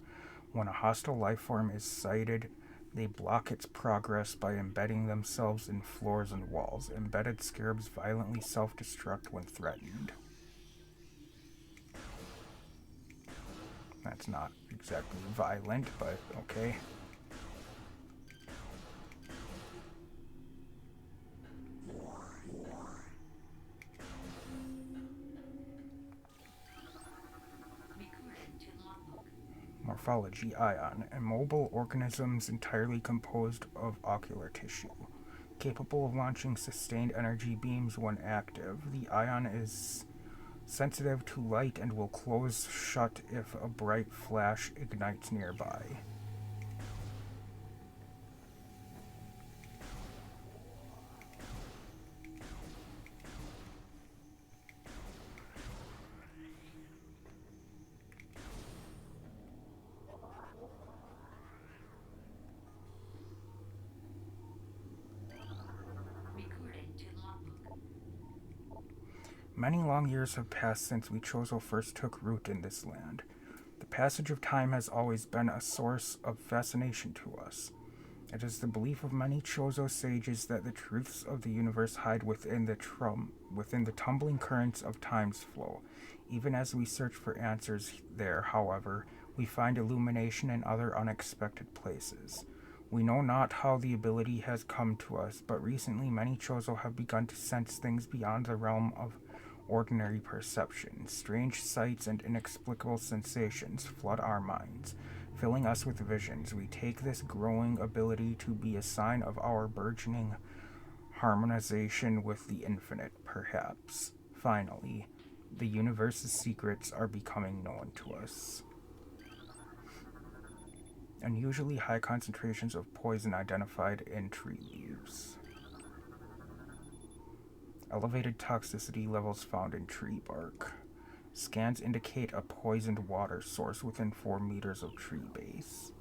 When a hostile life form is sighted, they block its progress by embedding themselves in floors and walls. Embedded scarabs violently self-destruct when threatened. That's not exactly violent, but okay. Morphology Ion. Immobile organisms entirely composed of ocular tissue. Capable of launching sustained energy beams when active, the ion is sensitive to light and will close shut if a bright flash ignites nearby. Many long years have passed since we Chozo first took root in this land. The passage of time has always been a source of fascination to us. It is the belief of many Chozo sages that the truths of the universe hide within the tumbling currents of time's flow. Even as we search for answers there, however, we find illumination in other unexpected places. We know not how the ability has come to us, but recently many Chozo have begun to sense things beyond the realm of ordinary perception. Strange sights and inexplicable sensations flood our minds, filling us with visions. We take this growing ability to be a sign of our burgeoning harmonization with the infinite, perhaps. Finally, the universe's secrets are becoming known to us. Unusually high concentrations of poison identified in tree leaves. Elevated toxicity levels found in tree bark. Scans indicate a poisoned water source within 4 meters of tree base.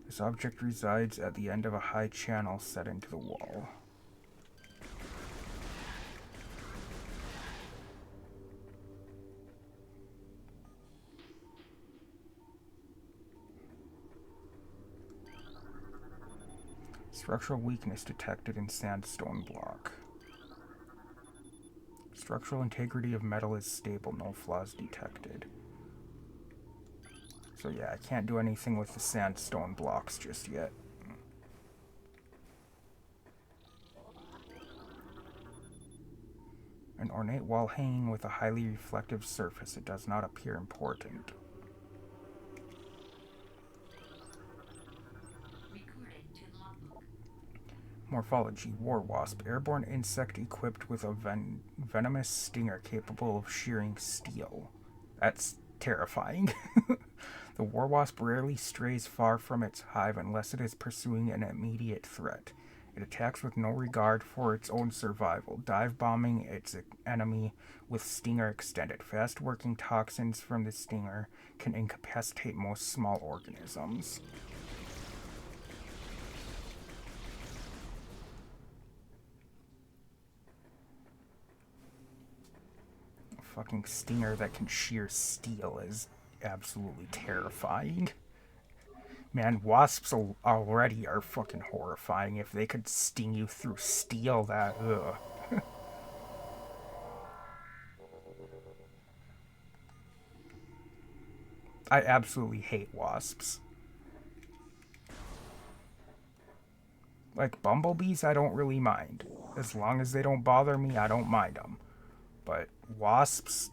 This object resides at the end of a high channel set into the wall. Structural weakness detected in sandstone block. Structural integrity of metal is stable, no flaws detected. So yeah, I can't do anything with the sandstone blocks just yet. An ornate wall hanging with a highly reflective surface. It does not appear important. Morphology: War Wasp, airborne insect equipped with a venomous stinger capable of shearing steel. That's terrifying. The War Wasp rarely strays far from its hive unless it is pursuing an immediate threat. It attacks with no regard for its own survival, dive bombing its enemy with stinger extended. Fast-working toxins from the stinger can incapacitate most small organisms. Fucking stinger that can shear steel is absolutely terrifying. Man, wasps already are fucking horrifying. If they could sting you through steel, that ugh. I absolutely hate wasps. Like bumblebees, I don't really mind. As long as they don't bother me, I don't mind them. But wasps,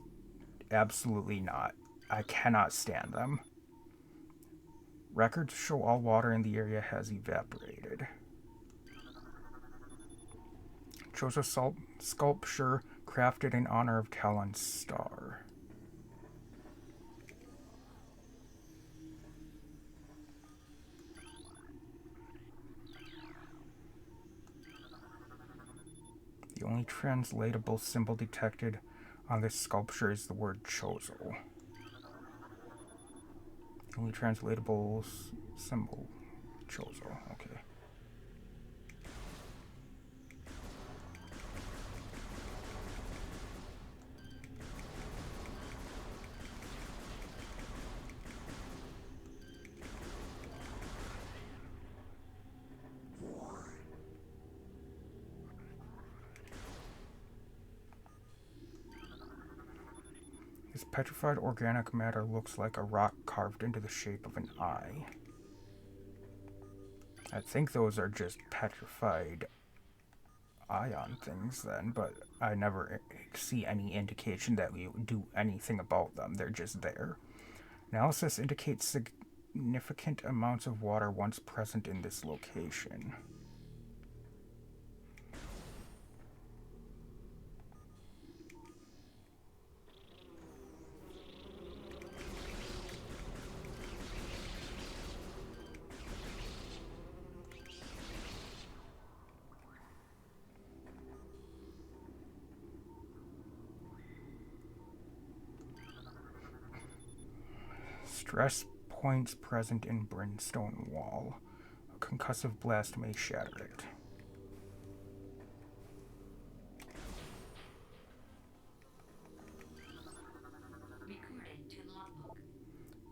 absolutely not. I cannot stand them. Records show all water in the area has evaporated. Chose a sculpture crafted in honor of Talon's star. The only translatable symbol detected on this sculpture is the word Chozo. The only translatable symbol, Chozo, okay. This petrified organic matter looks like a rock carved into the shape of an eye. I think those are just petrified ion things then, but I never see any indication that we do anything about them. They're just there. Analysis indicates significant amounts of water once present in this location. Stress points present in brimstone wall. A concussive blast may shatter it.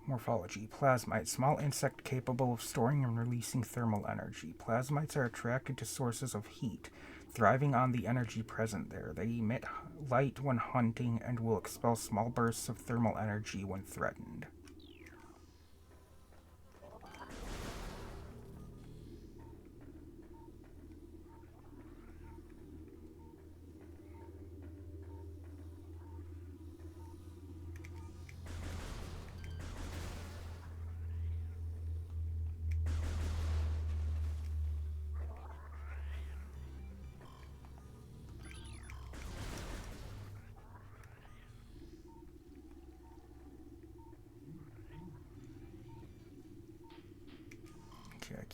Morphology: Plasmite, small insect capable of storing and releasing thermal energy. Plasmites are attracted to sources of heat, thriving on the energy present there. They emit light when hunting and will expel small bursts of thermal energy when threatened.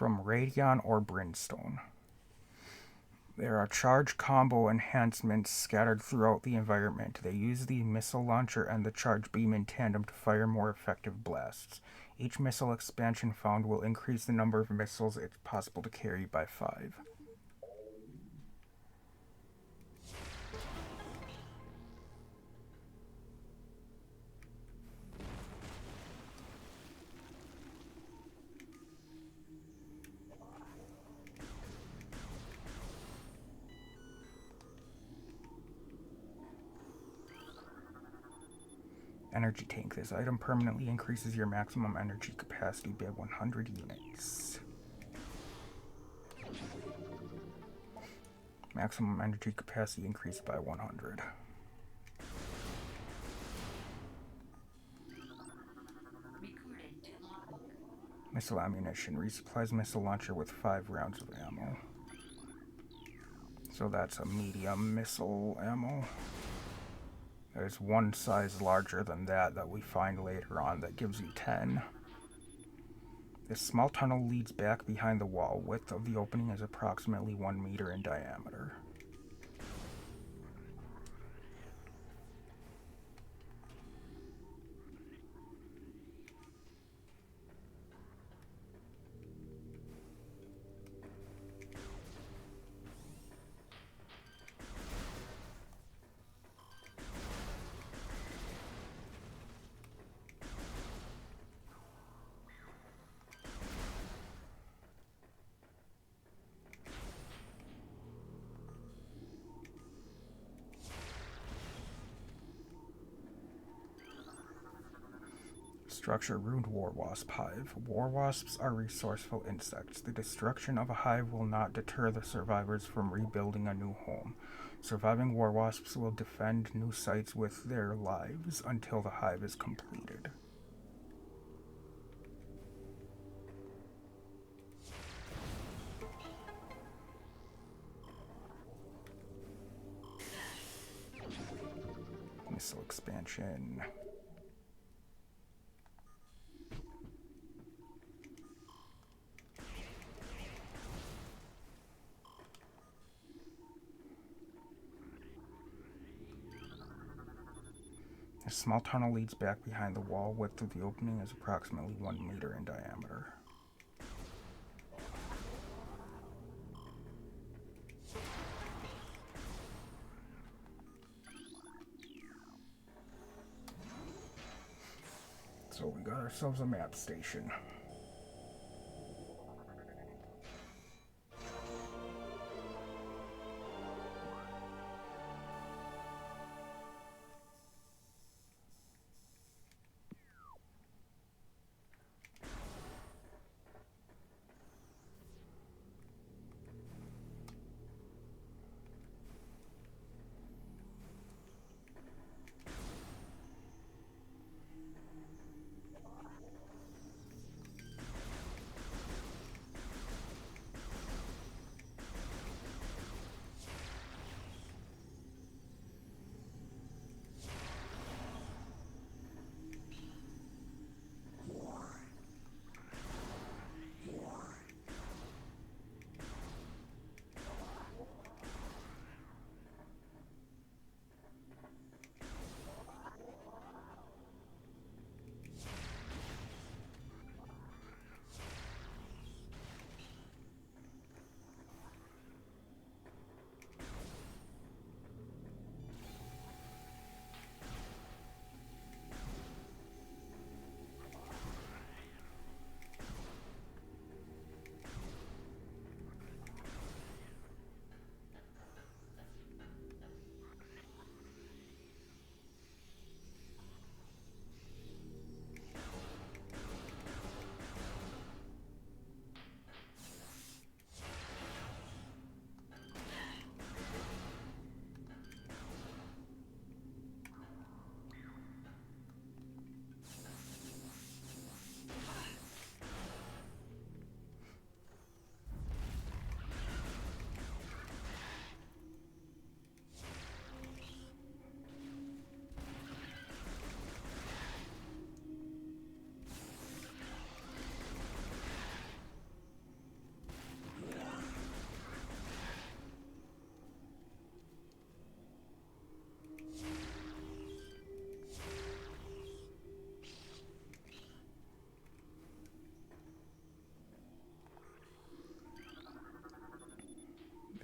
from Radion or Brimstone. There are charge combo enhancements scattered throughout the environment. They use the missile launcher and the charge beam in tandem to fire more effective blasts. Each missile expansion found will increase the number of missiles it's possible to carry by 5. Energy tank. This item permanently increases your maximum energy capacity by 100 units. Maximum energy capacity increased by 100. Missile ammunition. Resupplies missile launcher with 5 rounds of ammo. So that's a medium missile ammo. There's one size larger than that we find later on that gives you 10. This small tunnel leads back behind the wall. Width of the opening is approximately 1 meter in diameter. Structure ruined war wasp hive. War wasps are resourceful insects. The destruction of a hive will not deter the survivors from rebuilding a new home. Surviving war wasps will defend new sites with their lives until the hive is completed. Missile expansion. A small tunnel leads back behind the wall. Width of the opening is approximately 1 meter in diameter. So we got ourselves a map station.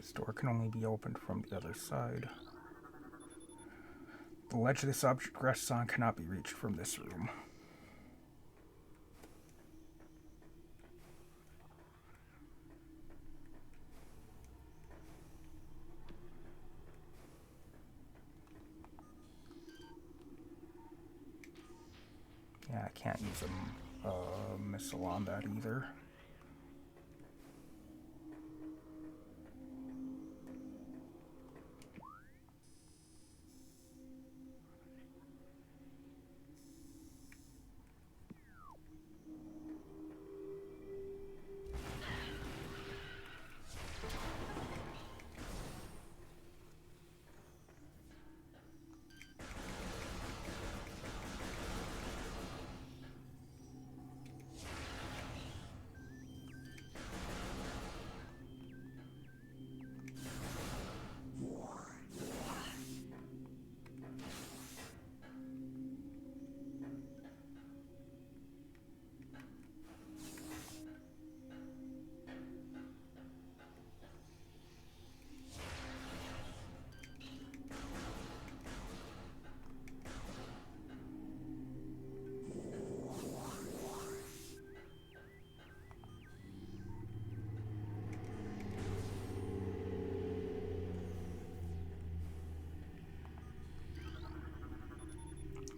This door can only be opened from the other side. The ledge this object rests on cannot be reached from this room. Yeah, I can't use a missile on that either.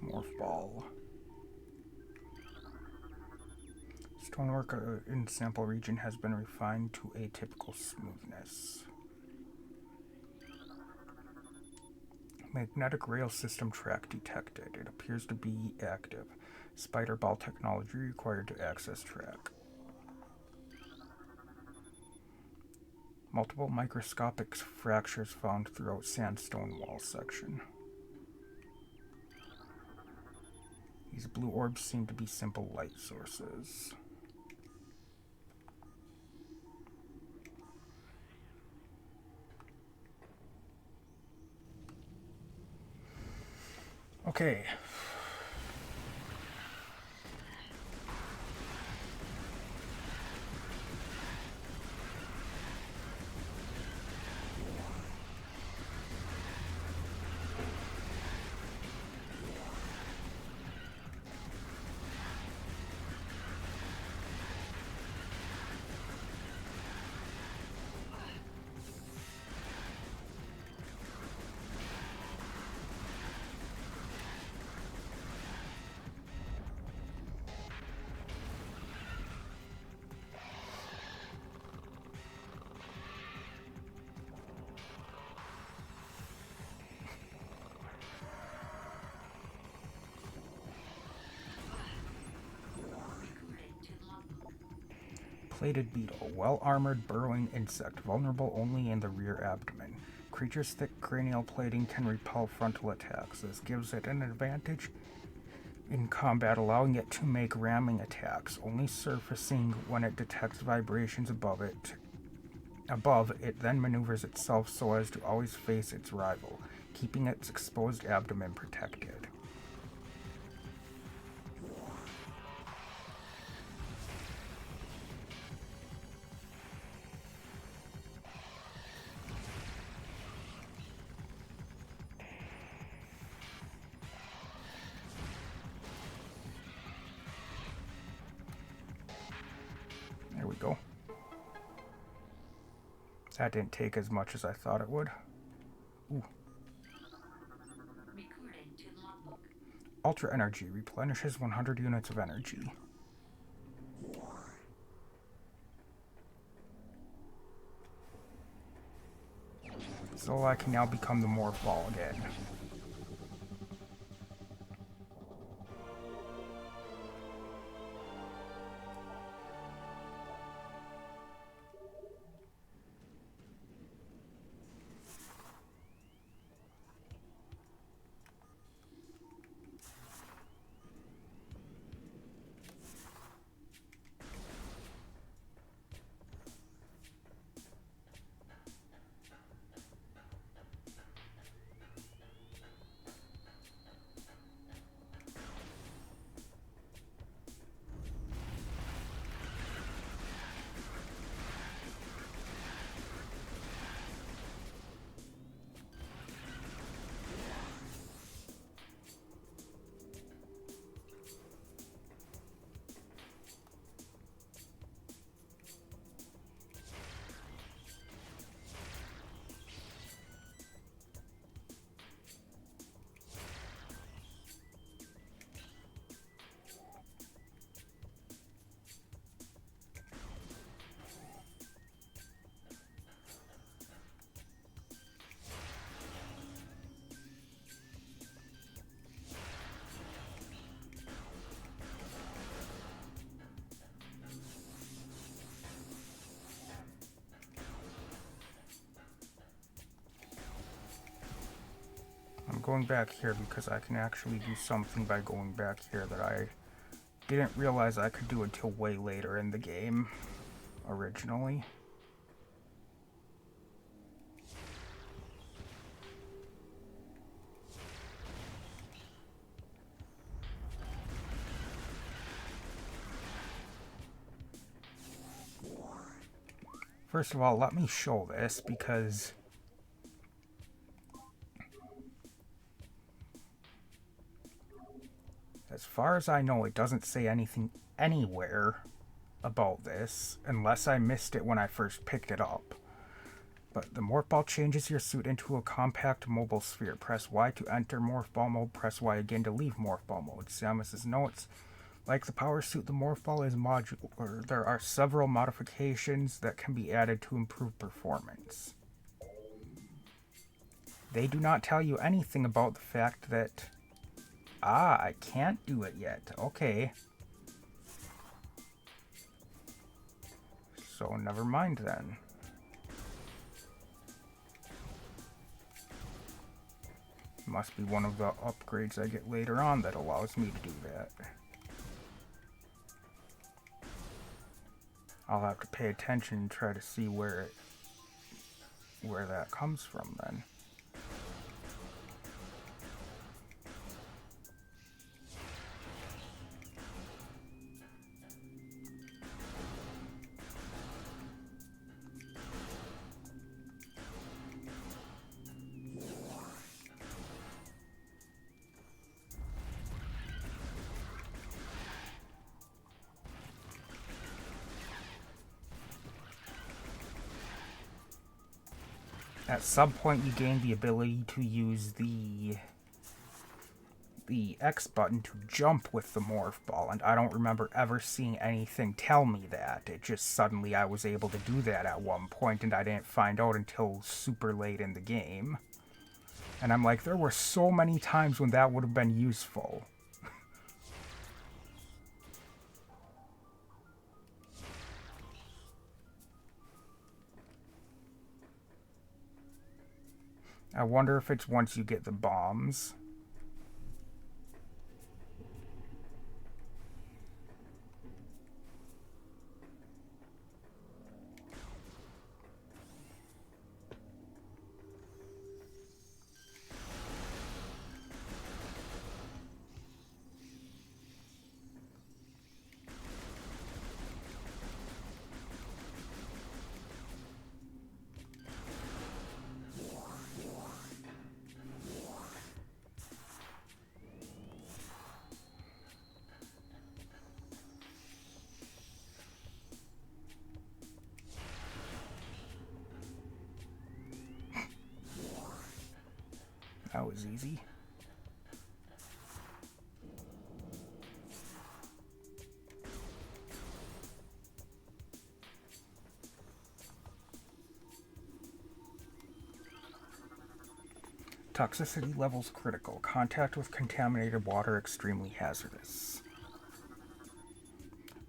Morph ball. Stonework in sample region has been refined to atypical smoothness. Magnetic rail system track detected. It appears to be active. Spider ball technology required to access track. Multiple microscopic fractures found throughout sandstone wall section. These blue orbs seem to be simple light sources. Okay. Plated beetle, well-armored burrowing insect, vulnerable only in the rear abdomen. Creature's thick cranial plating can repel frontal attacks. This gives it an advantage in combat, allowing it to make ramming attacks, only surfacing when it detects vibrations above it. Above, it then maneuvers itself so as to always face its rival, keeping its exposed abdomen protected. There we go. That didn't take as much as I thought it would. Ooh. Ultra energy replenishes 100 units of energy. So I can now become the morph ball again. going back here because I can actually do something by going back here that I didn't realize I could do until way later in the game originally. First of all, let me show this because as far as I know, it doesn't say anything anywhere about this, unless I missed it when I first picked it up. But the morph ball changes your suit into a compact mobile sphere. Press Y to enter morph ball mode, press Y again to leave morph ball mode. Samus says, no, it's like the power suit, the morph ball is modular. There are several modifications that can be added to improve performance. They do not tell you anything about the fact that, I can't do it yet. Okay. So never mind then. Must be one of the upgrades I get later on that allows me to do that. I'll have to pay attention and try to see where that comes from then. At some point you gain the ability to use the X button to jump with the morph ball, and I don't remember ever seeing anything tell me that. It just suddenly I was able to do that at one point, and I didn't find out until super late in the game. And I'm like, there were so many times when that would have been useful. I wonder if it's once you get the bombs. That was easy. Toxicity levels critical. Contact with contaminated water extremely hazardous.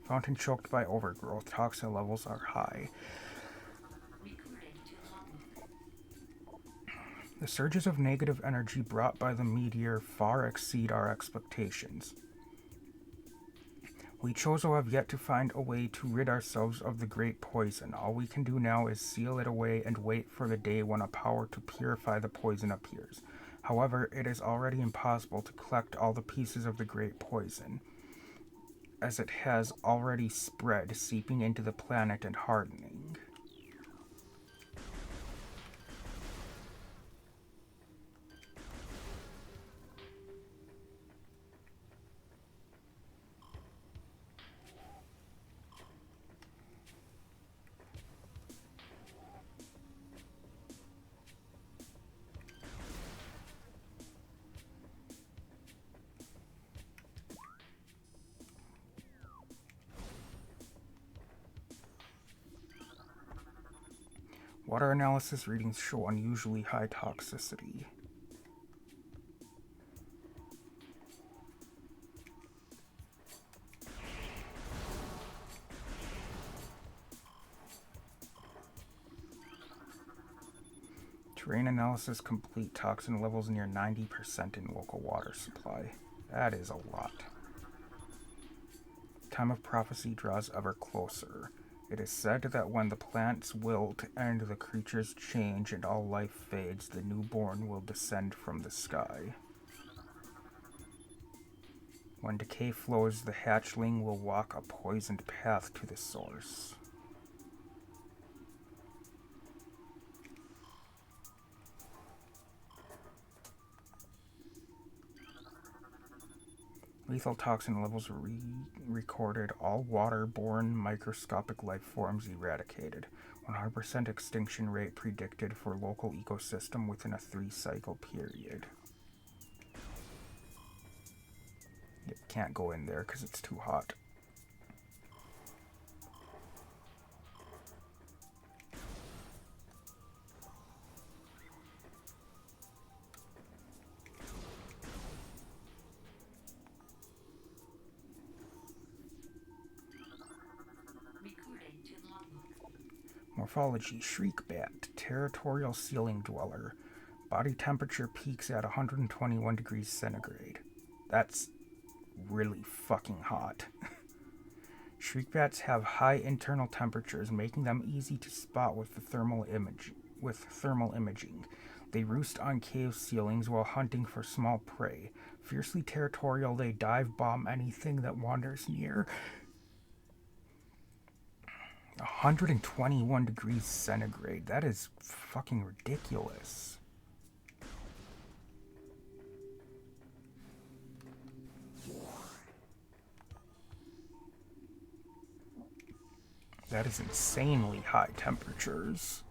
Fountain choked by overgrowth. Toxin levels are high. The surges of negative energy brought by the meteor far exceed our expectations. We Chozo have yet to find a way to rid ourselves of the great poison. All we can do now is seal it away and wait for the day when a power to purify the poison appears. However, it is already impossible to collect all the pieces of the great poison, as it has already spread, seeping into the planet and hardening. Water analysis readings show unusually high toxicity. Terrain analysis complete. Toxin levels near 90% in local water supply. That is a lot. Time of prophecy draws ever closer. It is said that when the plants wilt and the creatures change and all life fades, the newborn will descend from the sky. When decay flows, the hatchling will walk a poisoned path to the source. Lethal toxin levels recorded. All waterborne microscopic life forms eradicated. 100% extinction rate predicted for local ecosystem within a 3-cycle period. It can't go in there because it's too hot. Morphology: Shriekbat, territorial ceiling dweller. Body temperature peaks at 121 degrees centigrade. That's really fucking hot. Shriekbats have high internal temperatures, making them easy to spot with thermal imaging. They roost on cave ceilings while hunting for small prey. Fiercely territorial, they dive bomb anything that wanders near. 121 degrees centigrade. That is fucking ridiculous. That is insanely high temperatures.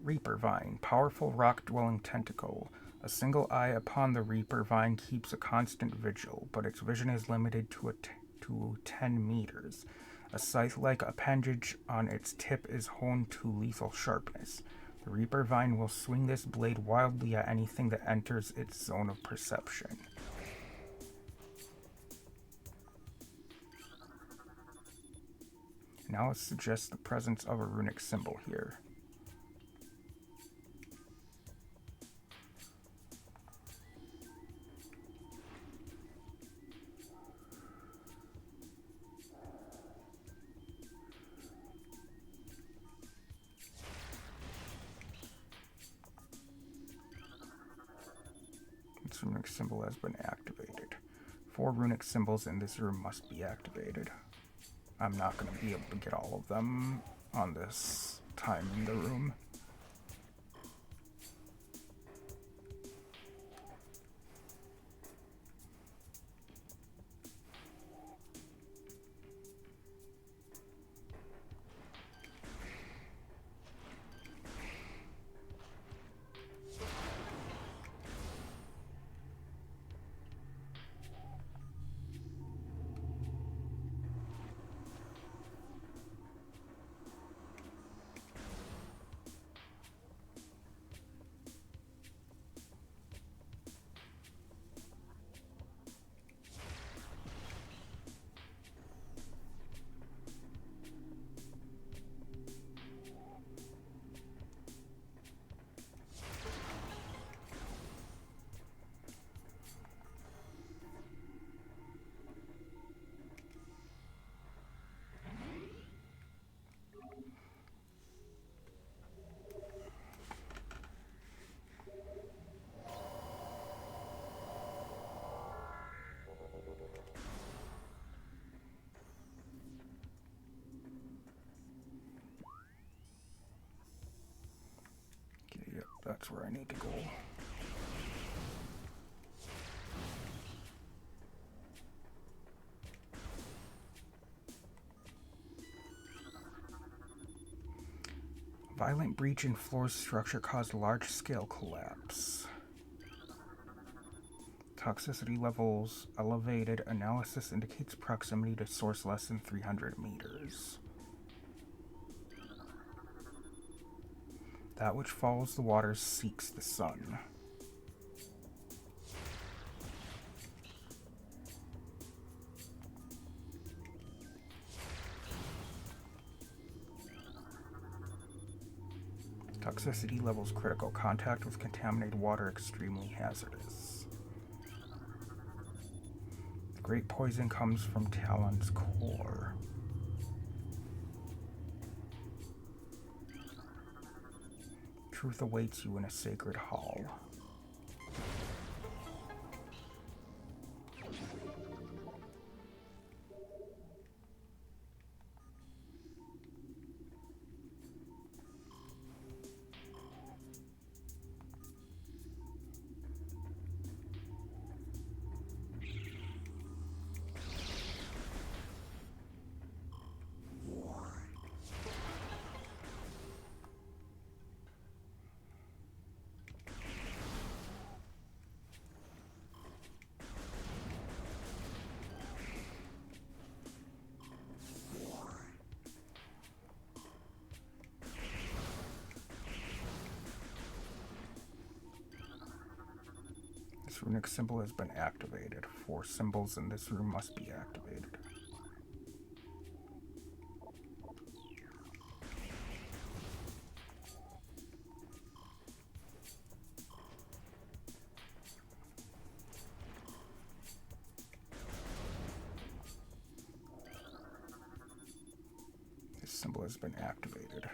Reaper Vine, powerful rock-dwelling tentacle. A single eye upon the Reaper Vine keeps a constant vigil, but its vision is limited to 10 meters. A scythe-like appendage on its tip is honed to lethal sharpness. The Reaper Vine will swing this blade wildly at anything that enters its zone of perception. Now let's suggest the presence of a runic symbol here. This runic symbol has been activated. 4 runic symbols in this room must be activated. I'm not going to be able to get all of them on this time in the room. Yep, that's where I need to go. Violent breach in floor's structure caused large-scale collapse. Toxicity levels elevated. Analysis indicates proximity to source less than 300 meters. That which follows the waters seeks the sun. Toxicity levels critical. Contact with contaminated water extremely hazardous. The great poison comes from Talon's core. Truth awaits you in a sacred hall. This runic symbol has been activated. 4 symbols in this room must be activated. This symbol has been activated.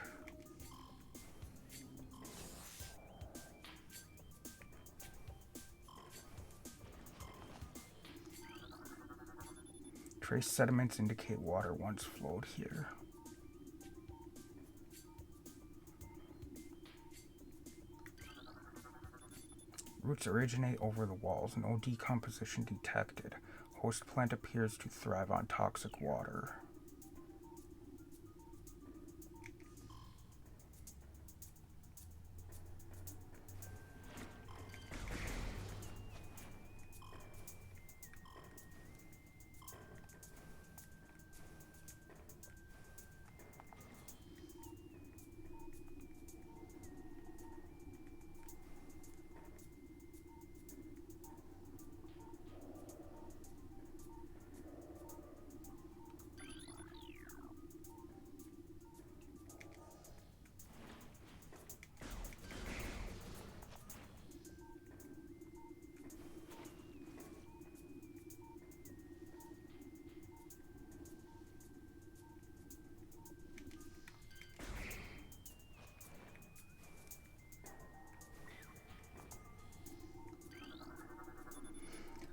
Trace sediments indicate water once flowed here. Roots originate over the walls. No decomposition detected. Host plant appears to thrive on toxic water.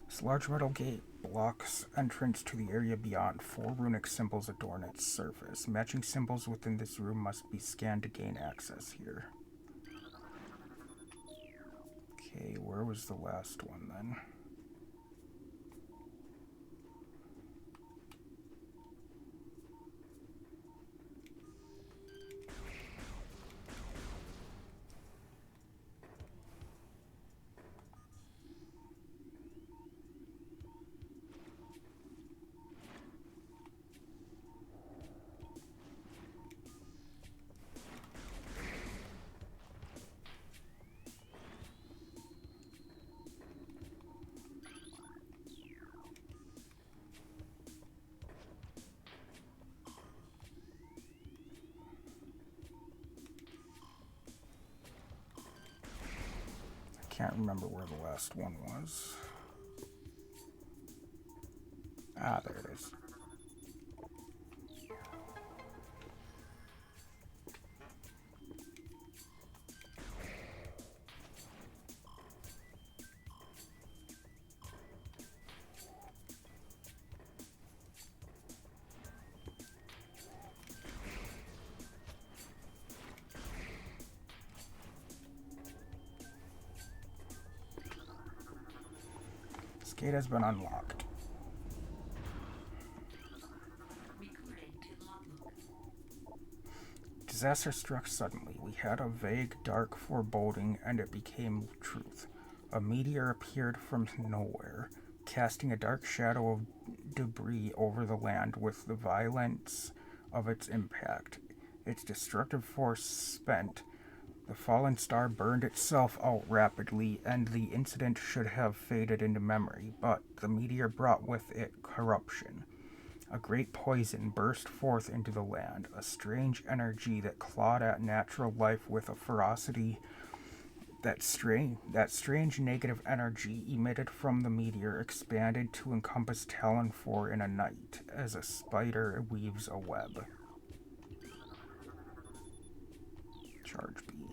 This large metal gate blocks entrance to the area beyond. 4 runic symbols adorn its surface. Matching symbols within this room must be scanned to gain access here. Okay, where was the last one then? Can't remember where the last one was. Ah, there it is. This gate has been unlocked. Disaster struck suddenly. We had a vague, dark foreboding, and it became truth. A meteor appeared from nowhere, casting a dark shadow of debris over the land with the violence of its impact. Its destructive force spent. The fallen star burned itself out rapidly, and the incident should have faded into memory, but the meteor brought with it corruption. A great poison burst forth into the land, a strange energy that clawed at natural life with a ferocity. That strange negative energy emitted from the meteor expanded to encompass Talon 4 in a night, as a spider weaves a web. Charge beam.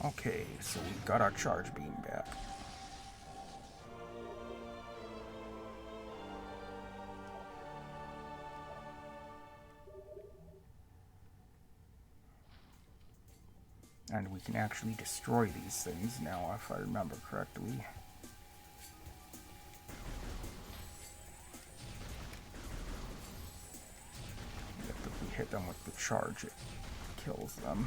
Okay, so we got our charge beam back. And we can actually destroy these things now, if I remember correctly. Yep, if we hit them with the charge, it kills them.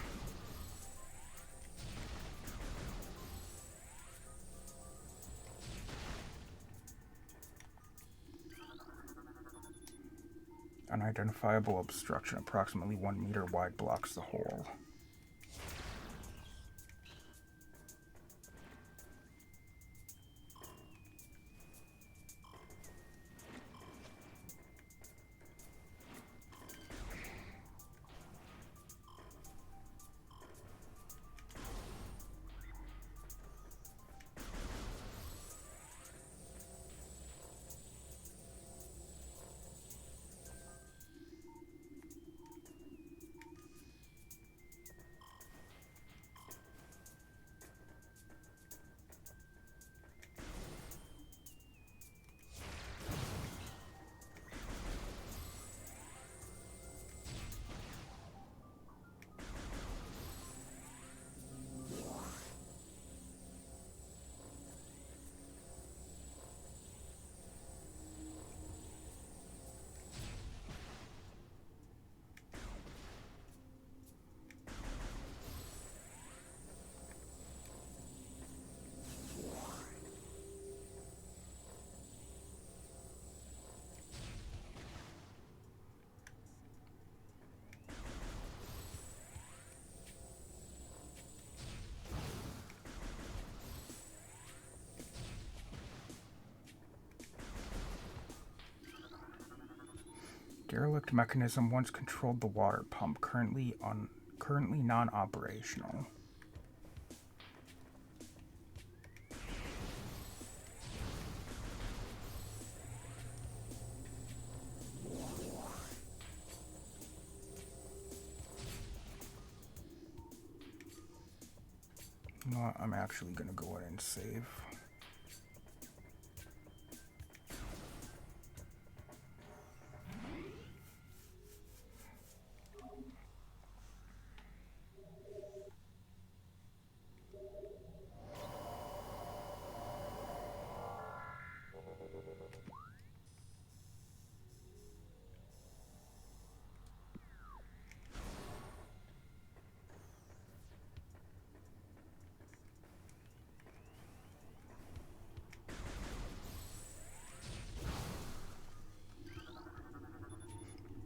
Unidentifiable obstruction approximately 1 meter wide blocks the hole. Derelict mechanism once controlled the water pump, currently non-operational. You know what? I'm actually gonna go in and save.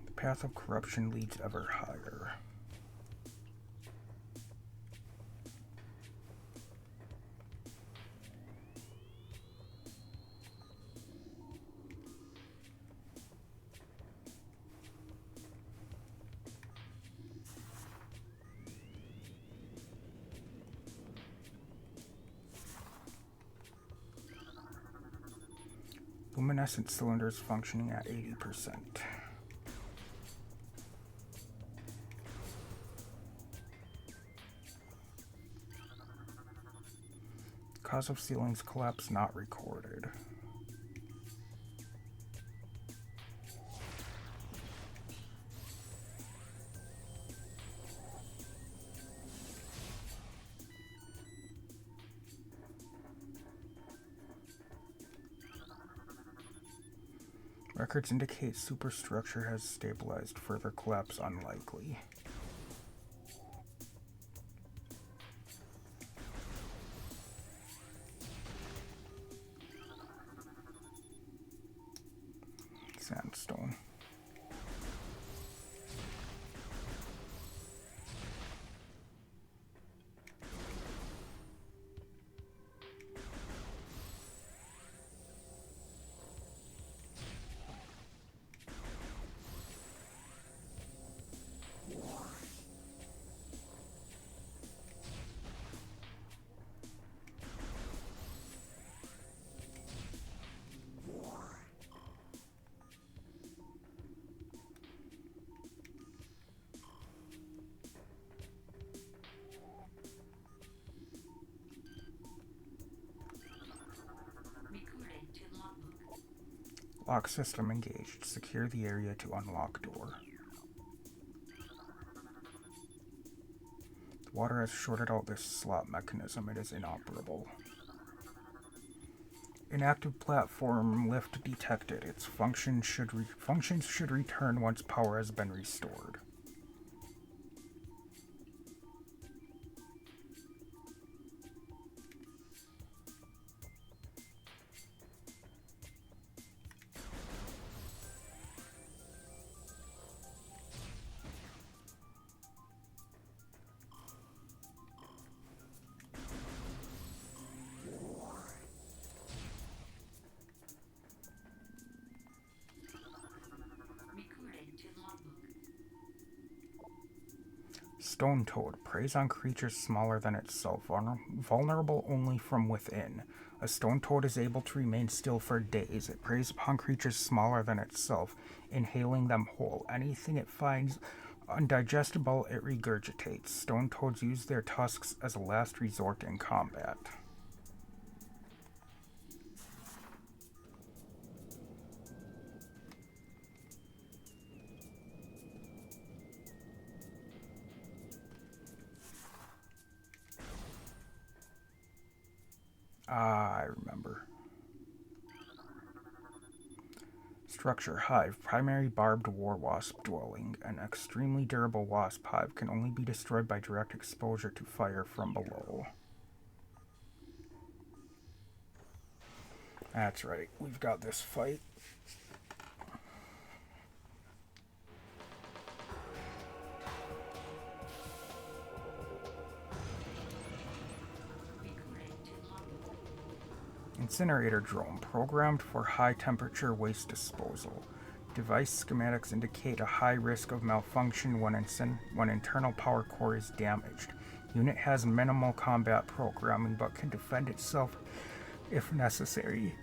The path of corruption leads ever higher. Luminescent cylinders functioning at 80%. Cause of ceiling's collapse not recorded. Records indicate superstructure has stabilized. Further collapse unlikely. Sandstone. Lock system engaged. Secure the area to unlock door. The water has shorted out this slot mechanism. It is inoperable. Inactive platform lift detected. Its functions should return once power has been restored. Stone Toad preys on creatures smaller than itself, vulnerable only from within. A stone toad is able to remain still for days. It preys upon creatures smaller than itself, inhaling them whole. Anything it finds undigestible, it regurgitates. Stone toads use their tusks as a last resort in combat. I remember. Structure hive. Primary barbed war wasp dwelling. An extremely durable wasp hive can only be destroyed by direct exposure to fire from below. That's right. We've got this fight. Incinerator drone, programmed for high-temperature waste disposal. Device schematics indicate a high risk of malfunction when internal power core is damaged. Unit has minimal combat programming but can defend itself if necessary.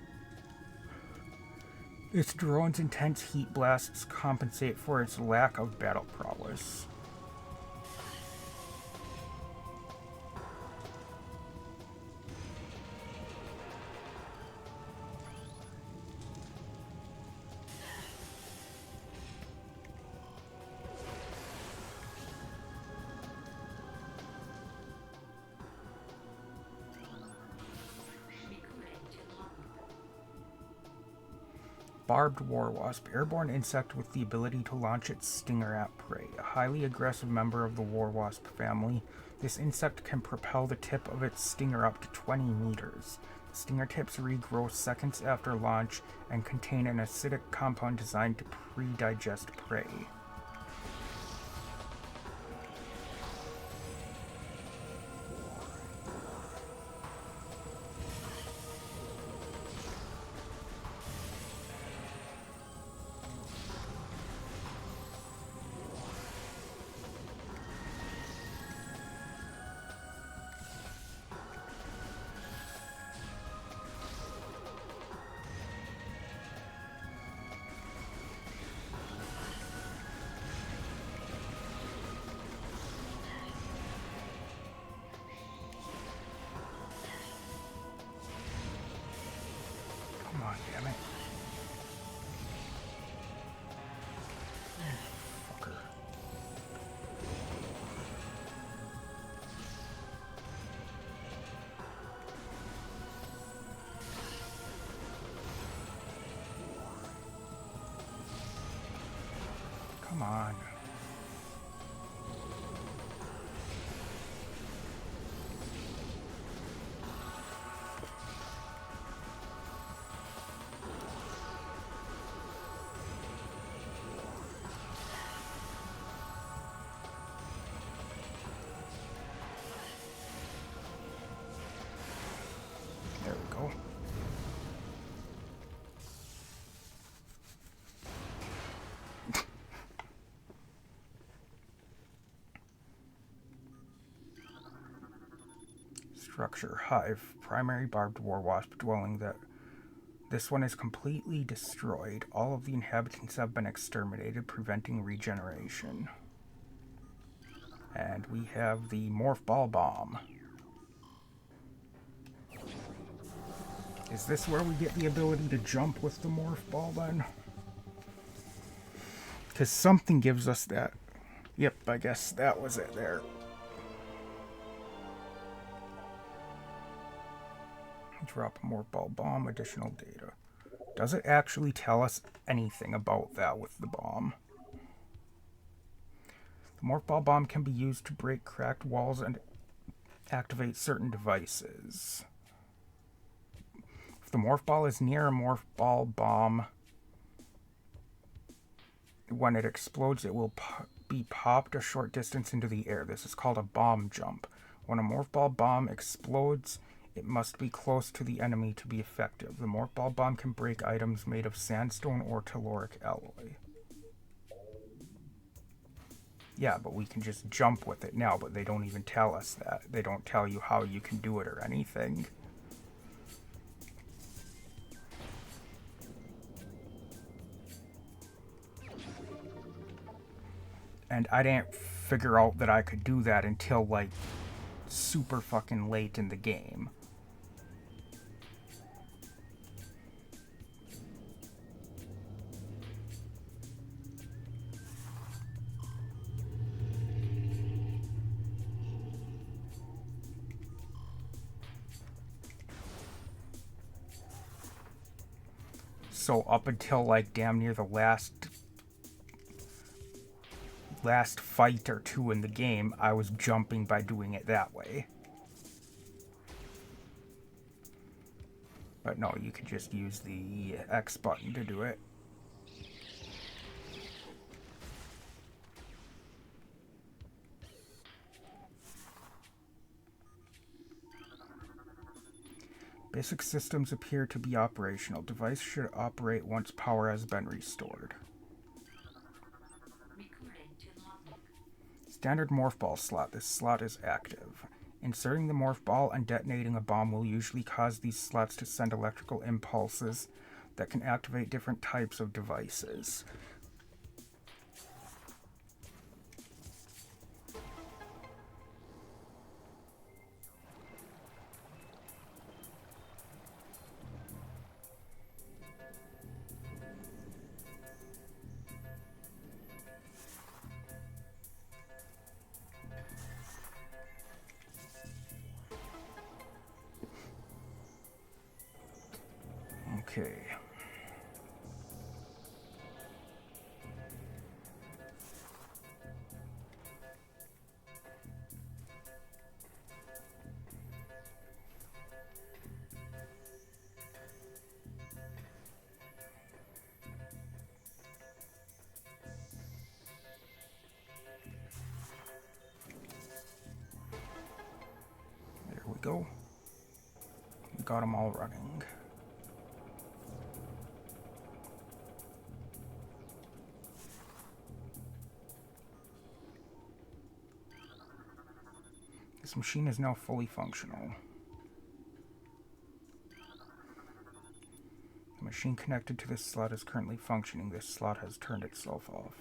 Its drone's intense heat blasts compensate for its lack of battle prowess. Barbed war wasp, airborne insect with the ability to launch its stinger at prey. A highly aggressive member of the war wasp family, this insect can propel the tip of its stinger up to 20 meters. The stinger tips regrow seconds after launch and contain an acidic compound designed to pre-digest prey. Come on, damn it. Fucker. Come on. There we go. Structure hive, primary barbed war wasp dwelling. This one is completely destroyed. All of the inhabitants have been exterminated, preventing regeneration. And we have the morph ball bomb. Is this where we get the ability to jump with the morph ball then? Because something gives us that. Yep, I guess that was it there. Drop a morph ball bomb, additional data. Does it actually tell us anything about that with the bomb? The morph ball bomb can be used to break cracked walls and activate certain devices. If the morph ball is near a morph ball bomb, when it explodes, it will be popped a short distance into the air. This is called a bomb jump. When a morph ball bomb explodes, it must be close to the enemy to be effective. The morph ball bomb can break items made of sandstone or telluric alloy. Yeah, but we can just jump with it now, but they don't even tell us that. They don't tell you how you can do it or anything. And I didn't figure out that I could do that until, like, super fucking late in the game. So up until, like, damn near the last fight or two in the game, I was jumping by doing it that way. But no, you could just use the X button to do it. Basic systems appear to be operational. Device should operate once power has been restored. Standard morph ball slot. This slot is active. Inserting the morph ball and detonating a bomb will usually cause these slots to send electrical impulses that can activate different types of devices. Okay. There we go. We got them all running. This machine is now fully functional. The machine connected to this slot is currently functioning. This slot has turned itself off.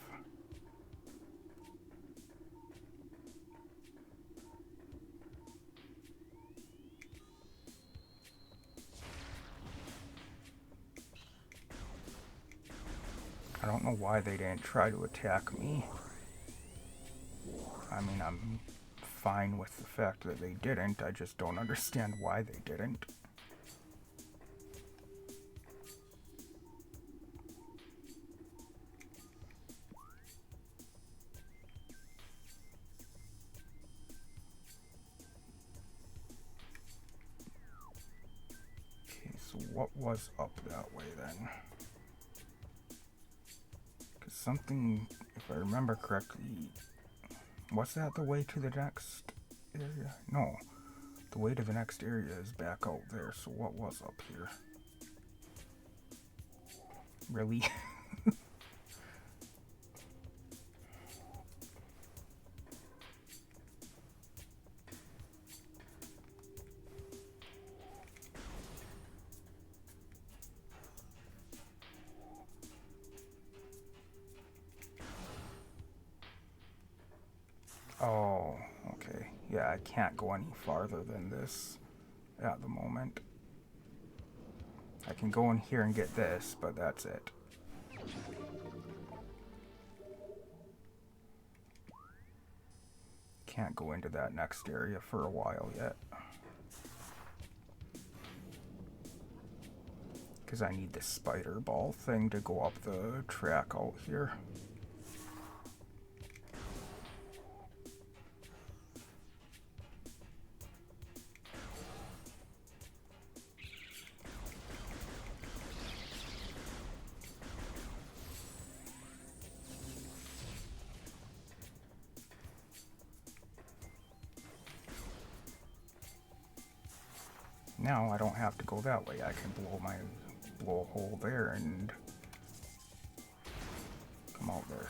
I don't know why they didn't try to attack me. I mean, I'm fine with the fact that they didn't. I just don't understand why they didn't. Okay, so what was up that way then? Because something, if I remember correctly, was that the way to the next area? No. The way to the next area is back out there, so what was up here? Really? Oh, okay. Yeah, I can't go any farther than this at the moment. I can go in here and get this, but that's it. Can't go into that next area for a while yet. Because I need this spider ball thing to go up the track out here. Now I don't have to go that way. I can blow a hole there and come out there.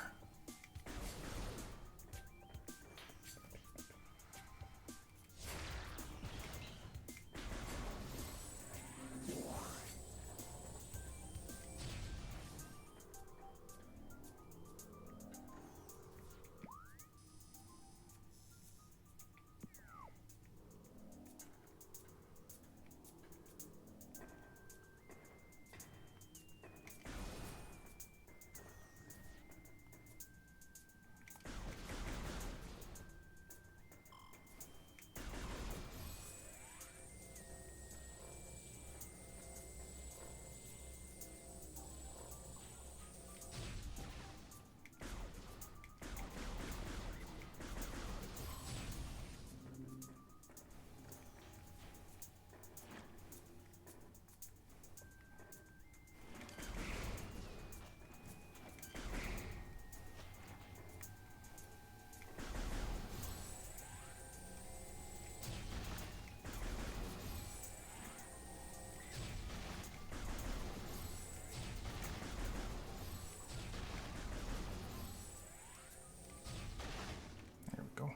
There we go.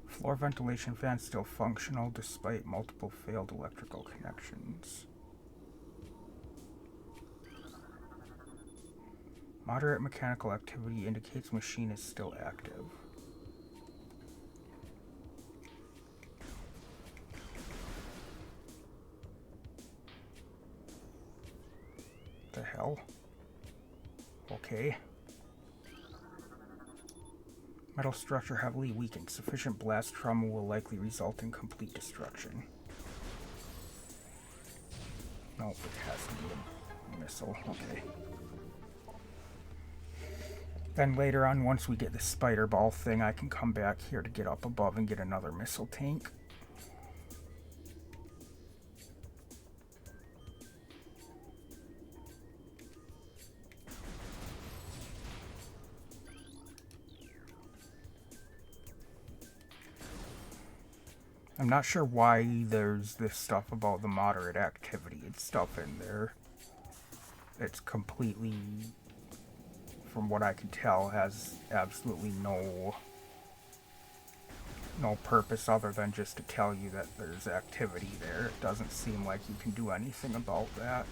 Floor ventilation fans still functional despite multiple failed electrical connections. Moderate mechanical activity indicates machine is still active. The hell? Okay. Metal structure heavily weakened. Sufficient blast trauma will likely result in complete destruction. Nope, it has to be a missile. Okay. Then later on, once we get the spider ball thing, I can come back here to get up above and get another missile tank. I'm not sure why there's this stuff about the moderate activity and stuff in there. It's completely, from what I can tell, has absolutely no purpose other than just to tell you that there's activity there. It doesn't seem like you can do anything about that.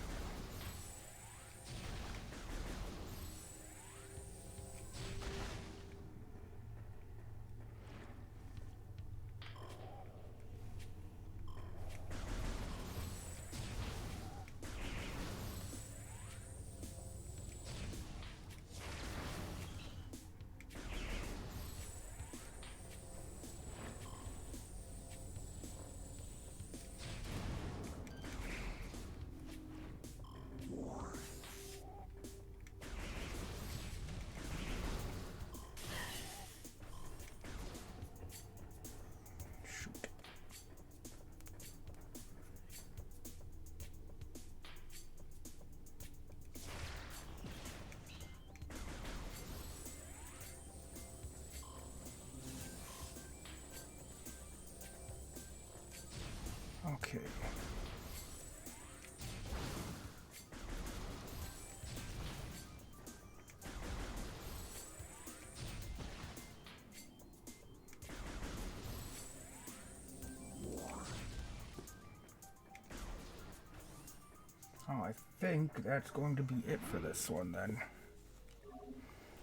I think that's going to be it for this one then.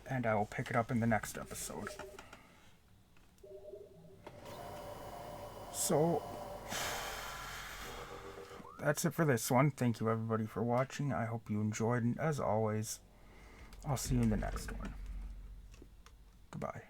And I will pick it up in the next episode. So, that's it for this one. Thank you everybody for watching. I hope you enjoyed, and as always, I'll see you in the next one. Goodbye.